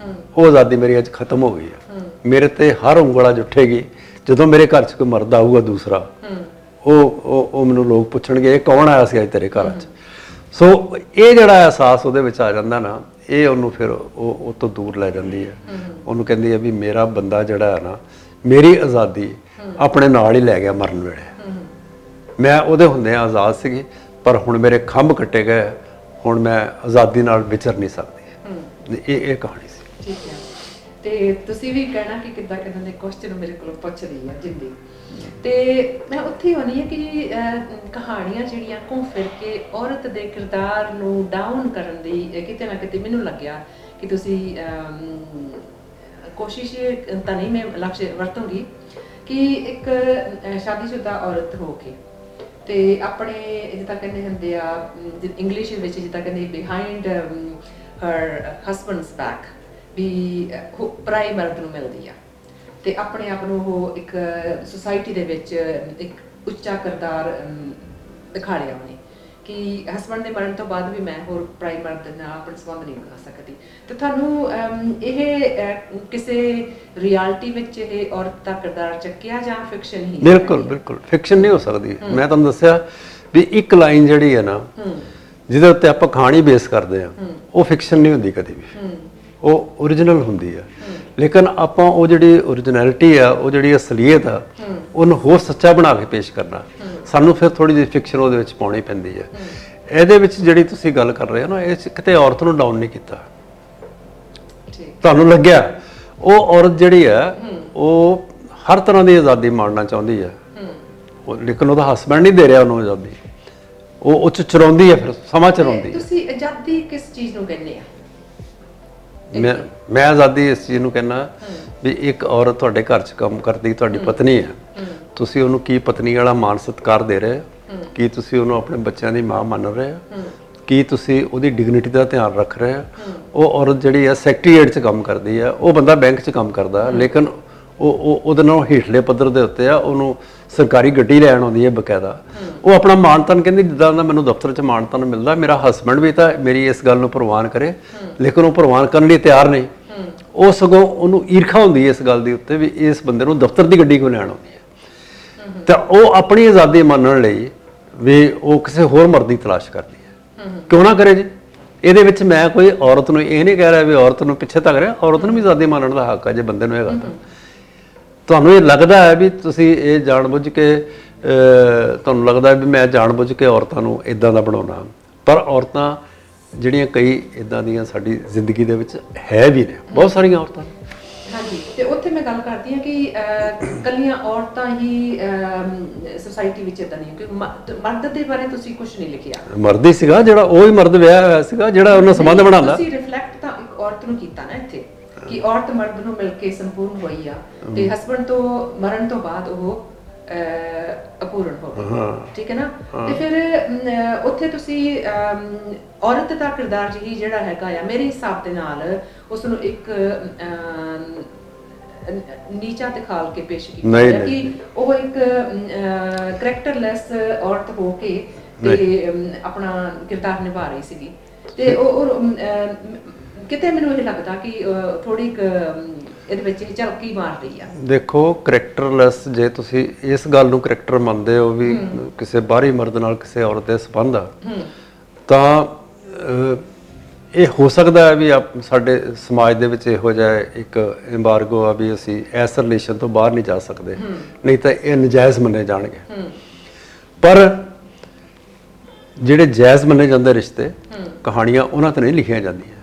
ਉਹ ਆਜ਼ਾਦੀ ਮੇਰੀ ਅੱਜ ਖਤਮ ਹੋ ਗਈ ਹੈ। ਮੇਰੇ ਤੇ ਹਰ ਉਂਗਲਾ ਜੁੱਠੇਗੀ ਜਦੋਂ ਮੇਰੇ ਘਰ 'ਚ ਕੋਈ ਮਰਦ ਆਊਗਾ ਦੂਸਰਾ, ਉਹ ਮੈਨੂੰ ਲੋਕ ਪੁੱਛਣਗੇ ਇਹ ਕੌਣ ਆਇਆ ਸੀ ਅੱਜ ਤੇਰੇ ਘਰ 'ਚ। ਸੋ ਇਹ ਜਿਹੜਾ ਅਹਿਸਾਸ ਉਹਦੇ ਵਿੱਚ ਆ ਜਾਂਦਾ ਨਾ, ਇਹ ਉਹਨੂੰ ਫਿਰ ਉਹ ਤੋਂ ਦੂਰ ਲੈ ਜਾਂਦੀ ਹੈ। ਉਹਨੂੰ ਕਹਿੰਦੀ ਹੈ ਵੀ ਮੇਰਾ ਬੰਦਾ ਜਿਹੜਾ ਹੈ ਨਾ, ਮੇਰੀ ਆਜ਼ਾਦੀ ਆਪਣੇ ਨਾਲ ਹੀ ਲੈ ਗਿਆ ਮਰਨ ਵੇਲੇ। ਮੈਂ ਉਹਦੇ ਹੁੰਦਿਆਂ ਆਜ਼ਾਦ ਸੀਗੀ, ਪਰ ਹੁਣ ਮੇਰੇ ਖੰਭ ਕੱਟੇ ਗਏ, ਹੁਣ ਮੈਂ ਆਜ਼ਾਦੀ ਨਾਲ ਵਿਚਰ ਨਹੀਂ ਸਕਦੀ। ਇਹ ਕਹਾਣੀ ਸੀ। ਠੀਕ ਹੈ। ਤੇ ਤੁਸੀਂ ਵੀ ਕਹਿਣਾ ਕਿ ਕਿੱਦਾਂ ਕਿਦਾਂ ਦੇ ਕੁਐਸਚਨ ਮੇਰੇ ਕੋਲੋਂ ਪੁੱਛ ਰਹੀ ਆ ਜਿੰਦੀ, ਤੇ ਮੈਂ ਉੱਥੇ ਹੋਣੀ ਹੈ ਕਿ ਕਹਾਣੀਆਂ ਜਿਹੜੀਆਂ ਘੁੰਮ ਫਿਰ ਕੇ ਔਰਤ ਦੇ ਕਿਰਦਾਰ ਨੂੰ ਡਾਊਨ ਕਰਨ ਦੀ ਕਿਤੇ ਨਾ ਕਿਤੇ ਮੈਨੂੰ ਲੱਗਿਆ ਕਿ ਤੁਸੀਂ ਕੋਸ਼ਿਸ਼ ਤਾਂ ਨਹੀਂ, ਮੈਂ ਲਫ਼ਜ਼ ਵਰਤੂੰਗੀ ਕਿ ਇੱਕ ਸ਼ਾਦੀशुदा ਔਰਤ ਹੋ ਕੇ ਤੇ ਆਪਣੇ ਜਿੱਦਾਂ ਕਹਿੰਦੇ ਹੁੰਦੇ ਆ ਇੰਗਲਿਸ਼ ਵਿੱਚ, ਜਿੱਦਾਂ ਕਹਿੰਦੇ ਬਿਹਾਈਂਡ ਹਰ ਹਸਬੈਂਡਸ ਬੈਕ, ਵੀ ਪਰਾਏ ਮਰਦ ਨੂੰ ਮਿਲਦੀ ਆ ਤੇ ਆਪਣੇ ਆਪ ਨੂੰ ਉਹ ਇੱਕ ਸੁਸਾਇਟੀ ਦੇ ਵਿੱਚ ਇੱਕ ਉੱਚਾ ਕਿਰਦਾਰ ਦਿਖਾ ਲਿਆ ਉਹਨੇ ਕਿ ਹਸਬੈਂਡ ਦੇ ਮਰਨ ਤੋਂ ਬਾਅਦ ਵੀ ਮੈਂ ਹੋਰ ਪਰਾਈ ਮਰਦ ਨਾਲ ਆਪਣੇ ਸੰਬੰਧ ਨਹੀਂ ਬਣਾ ਸਕਦੀ। ਤੇ ਤੁਹਾਨੂੰ ਇਹ ਕਿਸੇ ਰਿਐਲਿਟੀ ਵਿੱਚ ਇਹ ਔਰਤ ਦਾ ਕਿਰਦਾਰ ਚੱਕਿਆ ਜਾਂ ਫਿਕਸ਼ਨ ਹੀ? ਬਿਲਕੁਲ ਫਿਕਸ਼ਨ ਨਹੀਂ ਹੋ ਸਕਦੀ। ਮੈਂ ਤੁਹਾਨੂੰ ਦੱਸਿਆ ਵੀ ਇੱਕ ਲਾਈਨ ਜਿਹੜੀ ਹੈ ਨਾ, ਜਿਹਦੇ ਉੱਤੇ ਆਪਾਂ ਕਹਾਣੀ ਬੇਸ ਕਰਦੇ ਆ, ਉਹ ਫਿਕਸ਼ਨ ਨਹੀਂ ਹੁੰਦੀ ਕਦੇ ਵੀ, ਉਹ ਓਰੀਜਨਲ ਹੁੰਦੀ ਆ। ਲੇਕਿਨ ਆਪਾਂ ਉਹ ਜਿਹੜੀ ਓਰੀਜਨੈਲਿਟੀ ਆ, ਉਹ ਜਿਹੜੀ ਅਸਲੀਅਤ ਆ, ਉਹਨੂੰ ਹੋਰ ਸੱਚਾ ਬਣਾ ਕੇ ਪੇਸ਼ ਕਰਨਾ, ਸਾਨੂੰ ਫਿਰ ਥੋੜੀ ਜਿਹੀ ਫਿਕਸ਼ਨ ਉਹਦੇ ਵਿੱਚ ਪਾਉਣੀ ਪੈਂਦੀ ਹੈ। ਇਹਦੇ ਵਿੱਚ ਜਿਹੜੀ ਤੁਸੀਂ ਗੱਲ ਕਰ ਰਹੇ ਹੋ ਨਾ, ਇਹ ਕਿਤੇ ਔਰਤ ਨੂੰ ਡਾਊਨ ਨਹੀਂ ਕੀਤਾ। ਤੁਹਾਨੂੰ ਲੱਗਿਆ ਉਹ ਔਰਤ ਜਿਹੜੀ ਹੈ ਉਹ ਹਰ ਤਰ੍ਹਾਂ ਦੀ ਆਜ਼ਾਦੀ ਮਾਣਨਾ ਚਾਹੁੰਦੀ ਹੈ, ਲੇਕਿਨ ਉਹਦਾ ਹਸਬੈਂਡ ਨਹੀਂ ਦੇ ਰਿਹਾ ਉਹਨੂੰ ਆਜ਼ਾਦੀ, ਉਹ ਚੁਰਾਉਂਦੀ ਹੈ, ਫਿਰ ਸਮਾਂ ਚੁਰਾਉਂਦੀ ਹੈ। ਤੁਸੀਂ ਆਜ਼ਾਦੀ ਕਿਸ ਚੀਜ਼ ਨੂੰ ਕਹਿੰਦੇ ਆ? ਮੈਂ ਆਜ਼ਾਦੀ ਇਸ ਚੀਜ਼ ਨੂੰ ਕਹਿੰਦਾ ਵੀ ਇੱਕ ਔਰਤ ਤੁਹਾਡੇ ਘਰ 'ਚ ਕੰਮ ਕਰਦੀ, ਤੁਹਾਡੀ ਪਤਨੀ ਹੈ, ਤੁਸੀਂ ਉਹਨੂੰ ਕੀ ਪਤਨੀ ਵਾਲਾ ਮਾਣ ਸਤਿਕਾਰ ਦੇ ਰਹੇ ਹੋ? ਕੀ ਤੁਸੀਂ ਉਹਨੂੰ ਆਪਣੇ ਬੱਚਿਆਂ ਦੀ ਮਾਂ ਮੰਨ ਰਹੇ ਹੋ? ਕੀ ਤੁਸੀਂ ਉਹਦੀ ਡਿਗਨਿਟੀ ਦਾ ਧਿਆਨ ਰੱਖ ਰਹੇ ਹੋ? ਉਹ ਔਰਤ ਜਿਹੜੀ ਹੈ ਸੈਕਟਰੀਏਟ 'ਚ ਕੰਮ ਕਰਦੀ ਹੈ, ਉਹ ਬੰਦਾ ਬੈਂਕ 'ਚ ਕੰਮ ਕਰਦਾ, ਲੇਕਿਨ ਉਹਦੇ ਨਾਲ ਹੇਠਲੇ ਪੱਧਰ ਦੇ ਉੱਤੇ ਆ, ਉਹਨੂੰ ਸਰਕਾਰੀ ਗੱਡੀ ਲੈਣ ਆਉਂਦੀ ਹੈ ਬਕਾਇਦਾ। ਉਹ ਆਪਣਾ ਮਾਣ-ਤਾਣ ਕਹਿੰਦੀ ਜਿੱਦਾਂ ਦਾ ਮੈਨੂੰ ਦਫ਼ਤਰ 'ਚ ਮਾਣ-ਤਾਣ ਮਿਲਦਾ, ਮੇਰਾ ਹਸਬੈਂਡ ਵੀ ਤਾਂ ਮੇਰੀ ਇਸ ਗੱਲ ਨੂੰ ਪ੍ਰਵਾਨ ਕਰੇ, ਲੇਕਿਨ ਉਹ ਪ੍ਰਵਾਨ ਕਰਨ ਲਈ ਤਿਆਰ ਨਹੀਂ। ਉਹ ਸਗੋਂ ਉਹਨੂੰ ਈਰਖਾ ਹੁੰਦੀ ਹੈ ਇਸ ਗੱਲ ਦੇ ਉੱਤੇ ਵੀ ਇਸ ਬੰਦੇ ਨੂੰ ਦਫ਼ਤਰ ਦੀ ਗੱਡੀ ਕਿਉਂ ਲੈਣ ਆਉਂਦੀ ਹੈ। ਤਾਂ ਉਹ ਆਪਣੀ ਆਜ਼ਾਦੀ ਮੰਨਣ ਲਈ ਵੀ ਉਹ ਕਿਸੇ ਹੋਰ ਮਰਦ ਦੀ ਤਲਾਸ਼ ਕਰਦੀ ਹੈ। ਕਿਉਂ ਨਾ ਕਰੇ ਜੀ। ਇਹਦੇ ਵਿੱਚ ਮੈਂ ਕੋਈ ਔਰਤ ਨੂੰ ਇਹ ਨਹੀਂ ਕਹਿ ਰਿਹਾ ਵੀ ਔਰਤ ਨੂੰ ਪਿੱਛੇ ਧੱਕ ਰਿਹਾ, ਔਰਤ ਨੂੰ ਵੀ ਆਜ਼ਾਦੀ ਮੰਨਣ ਦਾ ਹੱਕ ਹੈ ਜੇ ਬੰਦੇ ਨੂੰ ਹੈਗਾ ਤਾਂ। ਤੁਹਾਨੂੰ ਇਹ ਲੱਗਦਾ ਹੈ ਵੀ ਤੁਸੀਂ ਇਹ ਜਾਣਬੁੱਝ ਕੇ, ਤੁਹਾਨੂੰ ਲੱਗਦਾ ਵੀ ਮੈਂ ਜਾਣਬੁੱਝ ਕੇ ਔਰਤਾਂ ਨੂੰ ਇਦਾਂ ਦਾ ਬਣਾਉਣਾ, ਪਰ ਔਰਤਾਂ ਜਿਹੜੀਆਂ ਕਈ ਇਦਾਂ ਦੀਆਂ ਸਾਡੀ ਜ਼ਿੰਦਗੀ ਦੇ ਵਿੱਚ ਹੈ ਵੀ ਨੇ, ਬਹੁਤ ਸਾਰੀਆਂ ਔਰਤਾਂ। ਹਾਂਜੀ, ਤੇ ਉੱਥੇ ਮੈਂ ਗੱਲ ਕਰਦੀ ਹਾਂ ਕਿ ਕੱਲੀਆਂ ਔਰਤਾਂ ਹੀ ਸੋਸਾਇਟੀ ਵਿੱਚ ਇਦਾਂ ਨਹੀਂ, ਕਿ ਮਰਦ ਦੇ ਬਾਰੇ ਤੁਸੀਂ ਕੁਝ ਨਹੀਂ ਲਿਖਿਆ। ਮਰਦ ਹੀ ਸੀਗਾ ਜਿਹੜਾ, ਉਹ ਹੀ ਮਰਦ ਵਿਆਹ ਹੋਇਆ ਸੀਗਾ ਜਿਹੜਾ ਉਹਨਾਂ ਸੰਬੰਧ ਬਣਾਉਂਦਾ। ਤੁਸੀਂ ਰਿਫਲੈਕਟ ਤਾਂ ਇੱਕ ਔਰਤ ਨੂੰ ਕੀਤਾ ਨਾ ਇੱਥੇ, ਕਿ ਔਰਤ ਮਰਦ ਨੂੰ ਮਿਲ ਕੇ ਸੰਪੂਰਨ ਹੋਈ ਆ ਤੇ ਹਸਬੈਂਡ ਤੋਂ ਮਰਨ ਤੋਂ ਬਾਅਦ ਉਹ ਅਪੂਰਨ ਹੋ ਗਈ, ਠੀਕ ਹੈ ਨਾ। ਤੇ ਫਿਰ ਉੱਥੇ ਤੁਸੀਂ ਔਰਤ ਦਾ ਕਿਰਦਾਰ ਜਿਹੜਾ ਹੈਗਾ ਆ, ਮੇਰੇ ਹਿਸਾਬ ਦੇ ਨਾਲ ਉਸ ਨੂੰ ਇੱਕ ਨੀਚਾ ਦਿਖਾਲ ਕੇ ਪੇਸ਼ ਕੀਤਾ ਕਿ ਉਹ ਇੱਕ ਕਰੈਕਟਰਲੈਸ ਔਰਤ ਹੋ ਕੇ ਤੇ ਆਪਣਾ ਕਿਰਦਾਰ ਨਿਭਾ ਰਹੀ ਸੀਗੀ। ਤੇ ਉਹ ਕਿਤੇ ਮੈਨੂੰ ਇਹ ਲੱਗਦਾ ਕਿ ਥੋੜੀ ਇਹਦੇ ਵਿੱਚ ਇਹ ਝਲਕੀ ਮਾਰ ਰਹੀ ਆ। ਦੇਖੋ ਕਰੈਕਟਰਲੈਸ, ਜੇ ਤੁਸੀਂ ਇਸ ਗੱਲ ਨੂੰ ਕਰੈਕਟਰ ਮੰਨਦੇ ਹੋ ਵੀ ਕਿਸੇ ਬਾਹਰੀ ਮਰਦ ਨਾਲ ਕਿਸੇ ਔਰਤ ਦੇ ਸੰਬੰਧ ਆ, ਤਾਂ ਇਹ ਹੋ ਸਕਦਾ ਹੈ ਵੀ ਸਾਡੇ ਸਮਾਜ ਦੇ ਵਿੱਚ ਇਹੋ ਜਿਹਾ ਇੱਕ ਐਮਬਾਰਗੋ ਆ ਵੀ ਅਸੀਂ ਇਸ ਰਿਲੇਸ਼ਨ ਤੋਂ ਬਾਹਰ ਨਹੀਂ ਜਾ ਸਕਦੇ, ਨਹੀਂ ਤਾਂ ਇਹ ਨਜਾਇਜ਼ ਮੰਨੇ ਜਾਣਗੇ। ਪਰ ਜਿਹੜੇ ਜਾਇਜ਼ ਮੰਨੇ ਜਾਂਦੇ ਰਿਸ਼ਤੇ, ਕਹਾਣੀਆਂ ਉਹਨਾਂ ਤੇ ਨਹੀਂ ਲਿਖੀਆਂ ਜਾਂਦੀਆਂ।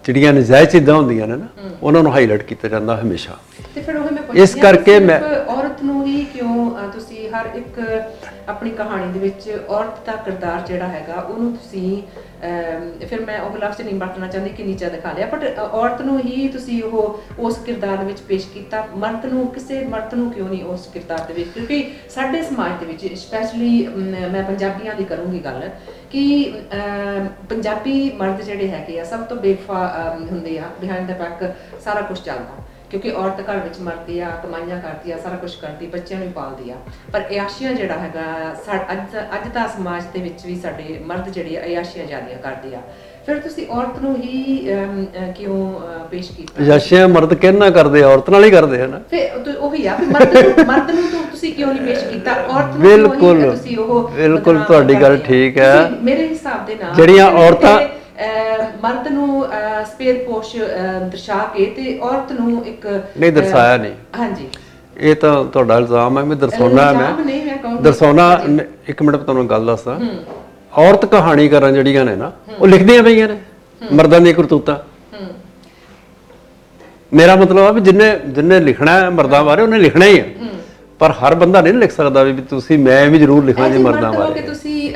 ਜਿਹੜੀਆਂ ਨਜਾਇਜ਼ ਚੀਜ਼ਾਂ ਹੁੰਦੀਆਂ ਨੇ ਨਾ, ਉਹਨਾਂ ਨੂੰ ਹਾਈਲਾਈਟ ਕੀਤਾ ਜਾਂਦਾ ਹਮੇਸ਼ਾ। ਤੇ ਫਿਰ ਉਹ ਮੈਂ ਇਸ ਕਰਕੇ ਮੈਂ ਔਰਤ ਨੂੰ ਹੀ ਕਿਉਂ ਤੁਸੀਂ ਹਰ ਇੱਕ ਆਪਣੀ ਕਹਾਣੀ ਦੇ ਵਿੱਚ ਔਰਤ ਦਾ ਕਿਰਦਾਰ ਜਿਹੜਾ ਹੈਗਾ ਉਹਨੂੰ ਤੁਸੀਂ ਫਿਰ ਮੈਂ ਉਹ ਲਫ਼ਜ਼ ਨਹੀਂ ਵਰਤਣਾ ਚਾਹੁੰਦੀ ਕਿ ਨੀਚਾ ਦਿਖਾ ਲਿਆ, ਬਟ ਔਰਤ ਨੂੰ ਹੀ ਤੁਸੀਂ ਉਹ ਉਸ ਕਿਰਦਾਰ ਦੇ ਵਿੱਚ ਪੇਸ਼ ਕੀਤਾ। ਮਰਦ ਨੂੰ, ਕਿਸੇ ਮਰਦ ਨੂੰ ਕਿਉਂ ਨਹੀਂ ਉਸ ਕਿਰਦਾਰ ਦੇ ਵਿੱਚ? ਕਿਉਂਕਿ ਸਾਡੇ ਸਮਾਜ ਦੇ ਵਿੱਚ ਸਪੈਸ਼ਲੀ ਮੈਂ ਪੰਜਾਬੀਆਂ ਦੀ ਕਰੂੰਗੀ ਗੱਲ ਕਿ ਪੰਜਾਬੀ ਮਰਦ ਜਿਹੜੇ ਹੈਗੇ ਆ ਸਭ ਤੋਂ ਬੇਵਫਾ ਹੁੰਦੇ ਆ, ਬਿਹਾਈਂਡ ਦਾ ਬੈਕ ਸਾਰਾ ਕੁਝ ਚੱਲਦਾ, ਕਿਉਂਕਿ ਔਰਤ ਘਰ ਵਿੱਚ ਮਰਦੀ ਆ, ਕਮਾਈਆਂ ਕਰਦੀ ਆ, ਸਾਰਾ ਕੁਝ ਕਰਦੀ, ਬੱਚਿਆਂ ਨੂੰ ਪਾਲਦੀ ਆ। ਪਰ ਅਯਾਸ਼ੀਆਂ ਜਿਹੜਾ ਹੈਗਾ ਅੱਜ ਦਾ ਸਮਾਜ ਦੇ ਵਿੱਚ ਵੀ ਸਾਡੇ ਮਰਦ ਜਿਹੜੇ ਆ ਅਯਾਸ਼ੀਆਂ ਜ਼ਿਆਦੀਆਂ ਕਰਦੇ ਆ। ਫਿਰ ਤੁਸੀਂ ਔਰਤ ਨੂੰ ਹੀ ਕਿਉਂ ਪੇਸ਼ ਕੀਤਾ? ਅਯਾਸ਼ੀਆਂ ਮਰਦ ਕਹਿਣਾ ਕਰਦੇ ਆ, ਔਰਤ ਨਾਲ ਹੀ ਕਰਦੇ ਆ ਨਾ। ਫਿਰ ਉਹੀ ਆ, ਮਰਦ ਨੂੰ ਤੁਸੀਂ ਕਿਉਂ ਨਹੀਂ ਪੇਸ਼ ਕੀਤਾ? ਔਰਤ ਨੂੰ ਬਿਲਕੁਲ ਤੁਸੀਂ ਉਹ ਬਿਲਕੁਲ ਤੁਹਾਡੀ ਗੱਲ ਠੀਕ ਹੈ। ਮੇਰੇ ਹਿਸਾਬ ਦੇ ਨਾਲ ਜਿਹੜੀਆਂ ਔਰਤਾਂ ਮਰਦ ਨੂੰ ਸਪੇਰ ਪੋਸ਼ ਦਰਸਾ ਕੇ ਤੇ ਔਰਤ ਨੂੰ ਇੱਕ ਨਹੀਂ ਦਰਸਾਇਆ ਨਹੀਂ। ਹਾਂਜੀ, ਇਹ ਤਾਂ ਤੁਹਾਡਾ ਇਲਜ਼ਾਮ ਹੈ। ਮੈਂ ਦਰਸਾਉਣਾ, ਮੈਂ ਦਰਸਾਉਣਾ। ਇੱਕ ਮਿੰਟ ਤੁਹਾਨੂੰ ਗੱਲ ਦੱਸਦਾ। ਔਰਤ ਕਹਾਣੀਕਾਰਾਂ ਜਿਹੜੀਆਂ ਨੇ ਨਾ, ਉਹ ਲਿਖਦੀਆਂ ਪਈਆਂ ਨੇ ਮਰਦਾਂ ਦੀਆਂ ਕਰਤੂਤਾਂ। ਮੇਰਾ ਮਤਲਬ ਆ ਵੀ ਜਿੰਨੇ ਲਿਖਣਾ ਹੈ ਮਰਦਾਂ ਬਾਰੇ ਉਹਨੇ ਲਿਖਣਾ ਹੀ ਹੈ, ਪਰ ਹਰ ਬੰਦਾ ਨਹੀਂ ਲਿਖ ਸਕਦਾ ਵੀ ਤੁਸੀਂ ਮੈਂ ਵੀ ਜ਼ਰੂਰ ਲਿਖਾਂ ਜੀ ਮਰਦਾਂ ਬਾਰੇ। ਤੁਸੀਂ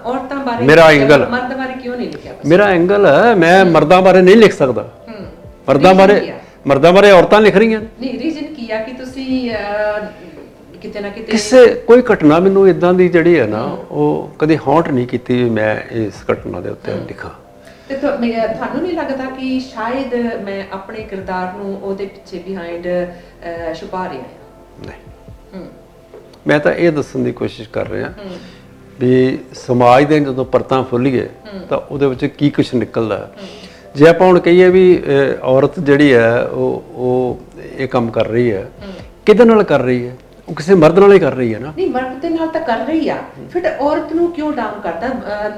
ਔਰਤਾਂ ਬਾਰੇ, ਮੇਰਾ ਐਂਗਲ ਮਰਦ ਬਾਰੇ ਕਿਉਂ ਨਹੀਂ ਲਿਖਿਆ? ਮੇਰਾ ਐਂਗਲ ਹੈ, ਮੈਂ ਮਰਦਾਂ ਬਾਰੇ ਨਹੀਂ ਲਿਖ ਸਕਦਾ। ਮਰਦਾਂ ਬਾਰੇ ਔਰਤਾਂ ਲਿਖ ਰਹੀਆਂ ਨੇ। ਨਹੀਂ, ਰੀਜ਼ਨ ਕੀ ਆ ਕਿ ਤੁਸੀਂ ਕਿਤੇ ਨਾ ਕਿਤੇ ਕਿਸੇ ਕੋਈ ਘਟਨਾ ਮੈਨੂੰ ਇਦਾਂ ਦੀ ਜਿਹੜੀ ਹੈ ਨਾ, ਉਹ ਕਦੇ ਹੌਂਟ ਨਹੀਂ ਕੀਤੀ ਵੀ ਮੈਂ ਇਸ ਘਟਨਾ ਦੇ ਉੱਤੇ ਲਿਖਾਂ। ਤੇ ਤੁਹਾਨੂੰ ਨਹੀਂ ਲੱਗਦਾ ਕਿ ਸ਼ਾਇਦ ਮੈਂ ਆਪਣੇ ਕਿਰਦਾਰ ਨੂੰ ਉਹਦੇ ਪਿੱਛੇ ਬਿਹਾਈਂਡ ਛੁਪਾ ਰਿਹਾ ਹਾਂ? ਨਹੀਂ, ਮੈਂ ਤਾਂ ਇਹ ਦੱਸਣ ਦੀ ਕੋਸ਼ਿਸ਼ ਕਰ ਰਿਹਾ ਵੀ ਸਮਾਜ ਦੇ ਜਦੋਂ ਪਰਤਾਂ ਫੁੱਲੀਏ ਤਾਂ ਉਹਦੇ ਵਿੱਚ ਕੀ ਕੁਝ ਨਿਕਲਦਾ। ਜੇ ਆਪਾਂ ਹੁਣ ਕਹੀਏ ਵੀ ਔਰਤ ਜਿਹੜੀ ਹੈ ਉਹ ਇਹ ਕੰਮ ਕਰ ਰਹੀ ਹੈ, ਕਿਹਦੇ ਨਾਲ ਕਰ ਰਹੀ ਹੈ? ਉਹ ਕਿਸੇ ਮਰਦ ਨਾਲ ਹੀ ਕਰ ਰਹੀ ਹੈ ਨਾ। ਨਹੀਂ, ਮਰਦ ਦੇ ਨਾਲ ਤਾਂ ਕਰ ਰਹੀ ਆ, ਫਿਰ ਔਰਤ ਨੂੰ ਕਿਉਂ ਡਾਊਨ ਕਰਦਾ?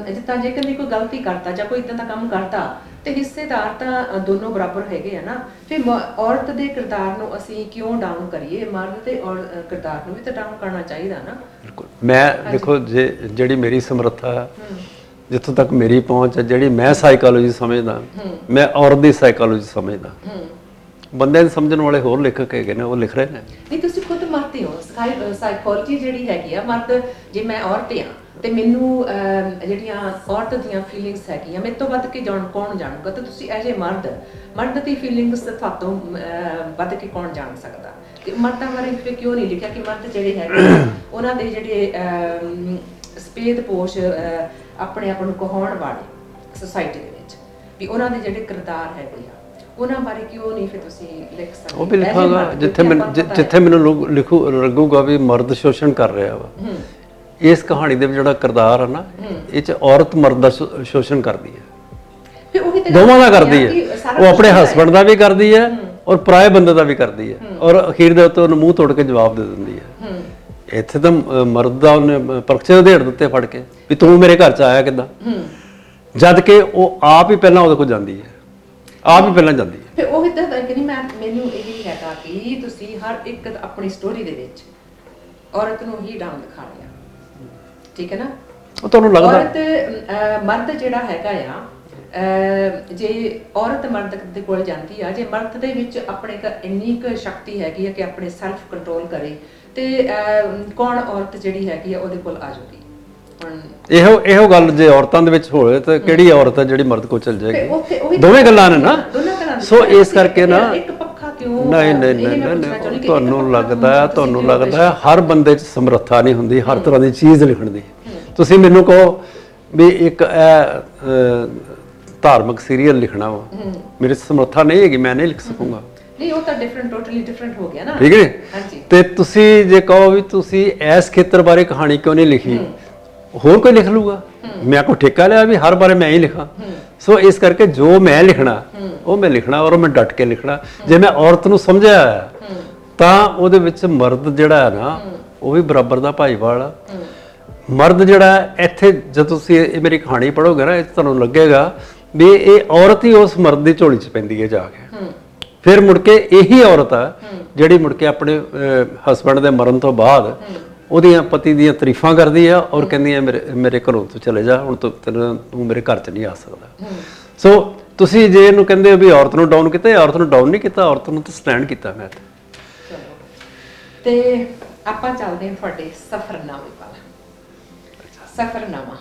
ਜਿੱਦਾਂ ਜੇਕਰ ਕੋਈ ਗਲਤੀ ਕਰਦਾ ਜਾਂ ਕੋਈ ਇਦਾਂ ਦਾ ਕੰਮ ਕਰਦਾ ਤੇ ਹਿੱਸੇਦਾਰ ਤਾਂ ਦੋਨੋਂ ਬਰਾਬਰ ਹੈਗੇ ਆ ਨਾ। ਫਿਰ ਔਰਤ ਦੇ ਕਿਰਦਾਰ ਨੂੰ ਅਸੀਂ ਕਿਉਂ ਡਾਊਨ ਕਰੀਏ? ਮਰਦ ਤੇ ਕਿਰਦਾਰ ਨੂੰ ਵੀ ਤਾਂ ਡਾਊਨ ਕਰਨਾ ਚਾਹੀਦਾ ਨਾ। ਬਿਲਕੁਲ। ਮੈਂ ਦੇਖੋ, ਜਿਹੜੀ ਮੇਰੀ ਸਮਰੱਥਾ ਹੈ, ਜਿੱਥੋਂ ਤੱਕ ਮੇਰੀ ਪਹੁੰਚ ਹੈ, ਜਿਹੜੀ ਮੈਂ ਸਾਈਕੋਲੋਜੀ ਸਮਝਦਾ, ਮੈਂ ਔਰਤ ਦੀ ਸਾਈਕੋਲੋਜੀ ਸਮਝਦਾ। ਬੰਦਿਆਂ ਨੂੰ ਸਮਝਣ ਵਾਲੇ ਹੋਰ ਲੇਖਕ ਹੈਗੇ ਨੇ, ਉਹ ਲਿਖ ਰਹੇ ਨੇ। ਨਹੀਂ, ਤੁਸੀਂ ਖੁਦ ਮਰਦੇ ਹੋ। ਸਾਈਕੋਲੋਜੀ ਜਿਹੜੀ ਹੈਗੀ ਆ, ਮਰਦ, ਜੇ ਮੈਂ ਔਰਤ ਆ ਤੇ ਮੈਨੂੰ ਜਿਹੜੀਆਂ ਔਰਤ ਦੀਆਂ ਫੀਲਿੰਗਸ ਹੈਗੀਆਂ, ਮੇਰੇ ਤੋਂ ਵੱਧ ਕੇ ਕੌਣ ਜਾਣੂਗਾ? ਤੇ ਤੁਸੀਂ ਐਜ਼ ਏ ਮਰਦ ਦੀ ਫੀਲਿੰਗਸ ਤੁਹਾਤੋਂ ਵੱਧ ਕੇ ਕੌਣ ਜਾਣ ਸਕਦਾ? ਤੇ ਮਰਦਾਂ ਬਾਰੇ ਫਿਰ ਕਿਉਂ ਨਹੀਂ ਲਿਖਿਆ ਕਿ ਮਰਦ ਜਿਹੜੇ ਹੈਗੇ ਉਹਨਾਂ ਦੇ ਜਿਹੜੇ ਸਪੇਦ ਪੋਸ਼ ਆਪਣੇ ਆਪ ਨੂੰ ਕਹਾਉਣ ਵਾਲੇ ਸੋਸਾਇਟੀ ਦੇ ਵਿੱਚ ਵੀ ਉਹਨਾਂ ਦੇ ਜਿਹੜੇ ਕਿਰਦਾਰ ਹੈਗੇ ਆ, ਉਹਨਾਂ ਬਾਰੇ ਕਿਉਂ ਨਹੀਂ ਫਿਰ ਤੁਸੀਂ ਲਿਖ ਸਕਦੇ? ਉਹ ਵੀ ਲਿਖਾਂਗਾ ਜਿੱਥੇ ਮੈਨੂੰ ਲੱਗੂਗਾ ਵੀ ਮਰਦ ਸ਼ੋਸ਼ਣ ਕਰ ਰਿਹਾ ਵਾ। ਇਸ ਕਹਾਣੀ ਦੇ ਵਿੱਚ ਜਿਹੜਾ ਕਿਰਦਾਰ ਹੈ ਨਾ, ਇਹ 'ਚ ਔਰਤ ਮਰਦ ਦਾ ਸ਼ੋਸ਼ਣ ਕਰਦੀ ਹੈ, ਦੋਵਾਂ ਦਾ ਕਰਦੀ ਹੈ। ਉਹ ਆਪਣੇ ਹਸਬੰਡ ਦਾ ਵੀ ਕਰਦੀ ਹੈ ਔਰ ਪਰਾਏ ਬੰਦੇ ਦਾ ਵੀ ਕਰਦੀ ਹੈ, ਔਰ ਅਖੀਰ ਦੇ ਉੱਤੇ ਉਹਨੂੰ ਮੂੰਹ ਤੋੜ ਕੇ ਜਵਾਬ ਦੇ ਦਿੰਦੀ ਹੈ। ਇੱਥੇ ਤਾਂ ਮਰਦ ਦਾ ਉਹਨੇ ਪਰਚੇ ਉਧੇੜ ਦਿੱਤੇ ਫੜ ਕੇ ਵੀ ਤੂੰ ਮੇਰੇ ਘਰ 'ਚ ਆਇਆ ਕਿੱਦਾਂ, ਜਦ ਕਿ ਉਹ ਆਪ ਹੀ ਪਹਿਲਾਂ ਉਹਦੇ ਕੋਲ ਜਾਂਦੀ ਹੈ, ਆਪ ਹੀ ਪਹਿਲਾਂ ਜਾਂਦੀ ਹੈ। ਫਿਰ ਉਹ ਇਦਾਂ ਕਿ ਨਹੀਂ, ਮੈਨੂੰ ਇਹ ਹੈਗਾ ਕਿ ਤੁਸੀਂ ਹਰ ਇੱਕ ਆਪਣੀ ਸਟੋਰੀ ਦੇ ਵਿੱਚ ਔਰਤ ਨੂੰ ਹੀ ਡਾਊਨ ਦਿਖਾ ਲਿਆ, ਠੀਕ ਹੈ ਨਾ? ਉਹ ਤੁਹਾਨੂੰ ਲੱਗਦਾ ਔਰਤ ਮਰਦ ਜਿਹੜਾ ਹੈਗਾ ਆ, ਜੇ ਔਰਤ ਮਰਦ ਦੇ ਕੋਲ ਜਾਂਦੀ ਆ, ਜੇ ਮਰਦ ਦੇ ਵਿੱਚ ਆਪਣੇ ਇੰਨੀ ਕੁ ਸ਼ਕਤੀ ਹੈਗੀ ਆ ਕਿ ਆਪਣੇ ਸੈਲਫ ਕੰਟਰੋਲ ਕਰੇ, ਤੇ ਕੌਣ ਔਰਤ ਜਿਹੜੀ ਹੈਗੀ ਆ ਉਹਦੇ ਕੋਲ ਆ ਜਾਊਗੀ? ਇਹੋ ਗੱਲ ਜੇ ਔਰਤਾਂ ਦੇ ਵਿੱਚ ਹੋਵੇ ਤਾਂ ਕਿਹੜੀ ਔਰਤ ਹੈ ਜਿਹੜੀ ਮਰਦ ਕੋਲ ਚਲ ਜਾਏਗੀ? ਦੋਵੇਂ ਗੱਲਾਂ ਨੇ ਨਾ। ਸੋ ਇਸ ਕਰਕੇ ਨਾ, ਨਹੀਂ, ਤੁਹਾਨੂੰ ਲੱਗਦਾ ਹਰ ਬੰਦੇ 'ਚ ਸਮਰੱਥਾ ਨਹੀਂ ਹੁੰਦੀ ਹਰ ਤਰ੍ਹਾਂ ਦੀ ਚੀਜ਼ ਲਿਖਣ ਦੀ। ਤੁਸੀਂ ਮੈਨੂੰ ਕਹੋ ਵੀ ਇੱਕ ਧਾਰਮਿਕ ਸੀਰੀਅਲ ਲਿਖਣਾ ਵਾ, ਮੇਰੀ ਸਮਰੱਥਾ ਨਹੀਂ ਹੈਗੀ, ਮੈਂ ਨਹੀਂ ਲਿਖ ਸਕੂੰਗਾ। ਨਹੀਂ, ਉਹ ਤਾਂ ਟੋਟਲੀ ਡਿਫਰੈਂਟ ਹੋ ਗਿਆ ਨਾ, ਠੀਕ ਹੈ? ਹਾਂਜੀ। ਤੇ ਤੁਸੀਂ ਜੇ ਕਹੋ ਵੀ ਤੁਸੀਂ ਇਸ ਖੇਤਰ ਬਾਰੇ ਕਹਾਣੀ ਕਿਉਂ ਨਹੀਂ ਲਿਖੀ, ਹੋਰ ਕੋਈ ਲਿਖ ਲੂਗਾ। ਮੈਂ ਕੋਈ ਠੇਕਾ ਲਿਆ ਵੀ ਹਰ ਬਾਰੇ ਮੈਂ ਹੀ ਲਿਖਾਂ। ਸੋ ਇਸ ਕਰਕੇ ਜੋ ਮੈਂ ਲਿਖਣਾ ਉਹ ਮੈਂ ਲਿਖਣਾ, ਔਰ ਮੈਂ ਡਟ ਕੇ ਲਿਖਣਾ। ਜੇ ਮੈਂ ਔਰਤ ਨੂੰ ਸਮਝਿਆ ਹੋਇਆ ਤਾਂ ਉਹਦੇ ਵਿੱਚ ਮਰਦ ਜਿਹੜਾ ਹੈ ਨਾ ਉਹ ਵੀ ਬਰਾਬਰ ਦਾ ਭਾਈਵਾਲ ਆ। ਮਰਦ ਜਿਹੜਾ ਇੱਥੇ ਜਦੋਂ ਤੁਸੀਂ ਇਹ ਮੇਰੀ ਕਹਾਣੀ ਪੜ੍ਹੋਗੇ ਨਾ, ਇਹ ਤੁਹਾਨੂੰ ਲੱਗੇਗਾ ਵੀ ਇਹ ਔਰਤ ਹੀ ਉਸ ਮਰਦ ਦੀ ਝੋਲੀ 'ਚ ਪੈਂਦੀ ਹੈ ਜਾ ਕੇ। ਫਿਰ ਮੁੜ ਕੇ ਇਹੀ ਔਰਤ ਆ ਜਿਹੜੀ ਮੁੜ ਕੇ ਆਪਣੇ ਹਸਬੈਂਡ ਦੇ ਮਰਨ ਤੋਂ ਬਾਅਦ ਉਹਦੀਆਂ ਪਤੀ ਦੀਆਂ ਤਾਰੀਫਾਂ ਕਰਦੀ ਆ ਔਰ ਕਹਿੰਦੀ ਆ ਮੇਰੇ ਘਰੋਂ ਤੂੰ ਚਲੇ ਜਾ, ਹੁਣ ਤੂੰ ਮੇਰੇ ਘਰ 'ਚ ਨਹੀਂ ਆ ਸਕਦਾ। ਸੋ ਤੁਸੀਂ ਜੇ ਇਹਨੂੰ ਕਹਿੰਦੇ ਹੋ ਵੀ ਔਰਤ ਨੂੰ ਡਾਊਨ ਕੀਤਾ, ਔਰਤ ਨੂੰ ਡਾਊਨ ਨਹੀਂ ਕੀਤਾ, ਔਰਤ ਨੂੰ ਤਾਂ ਸਟੈਂਡ ਕੀਤਾ ਮੈਂ। ਤੇ ਆਪਾਂ ਚੱਲਦੇ ਹਾਂ ਤੁਹਾਡੇ ਸਫ਼ਰਨਾਮੇ ਵੱਲ। ਸਫ਼ਰਨਾਮਾ,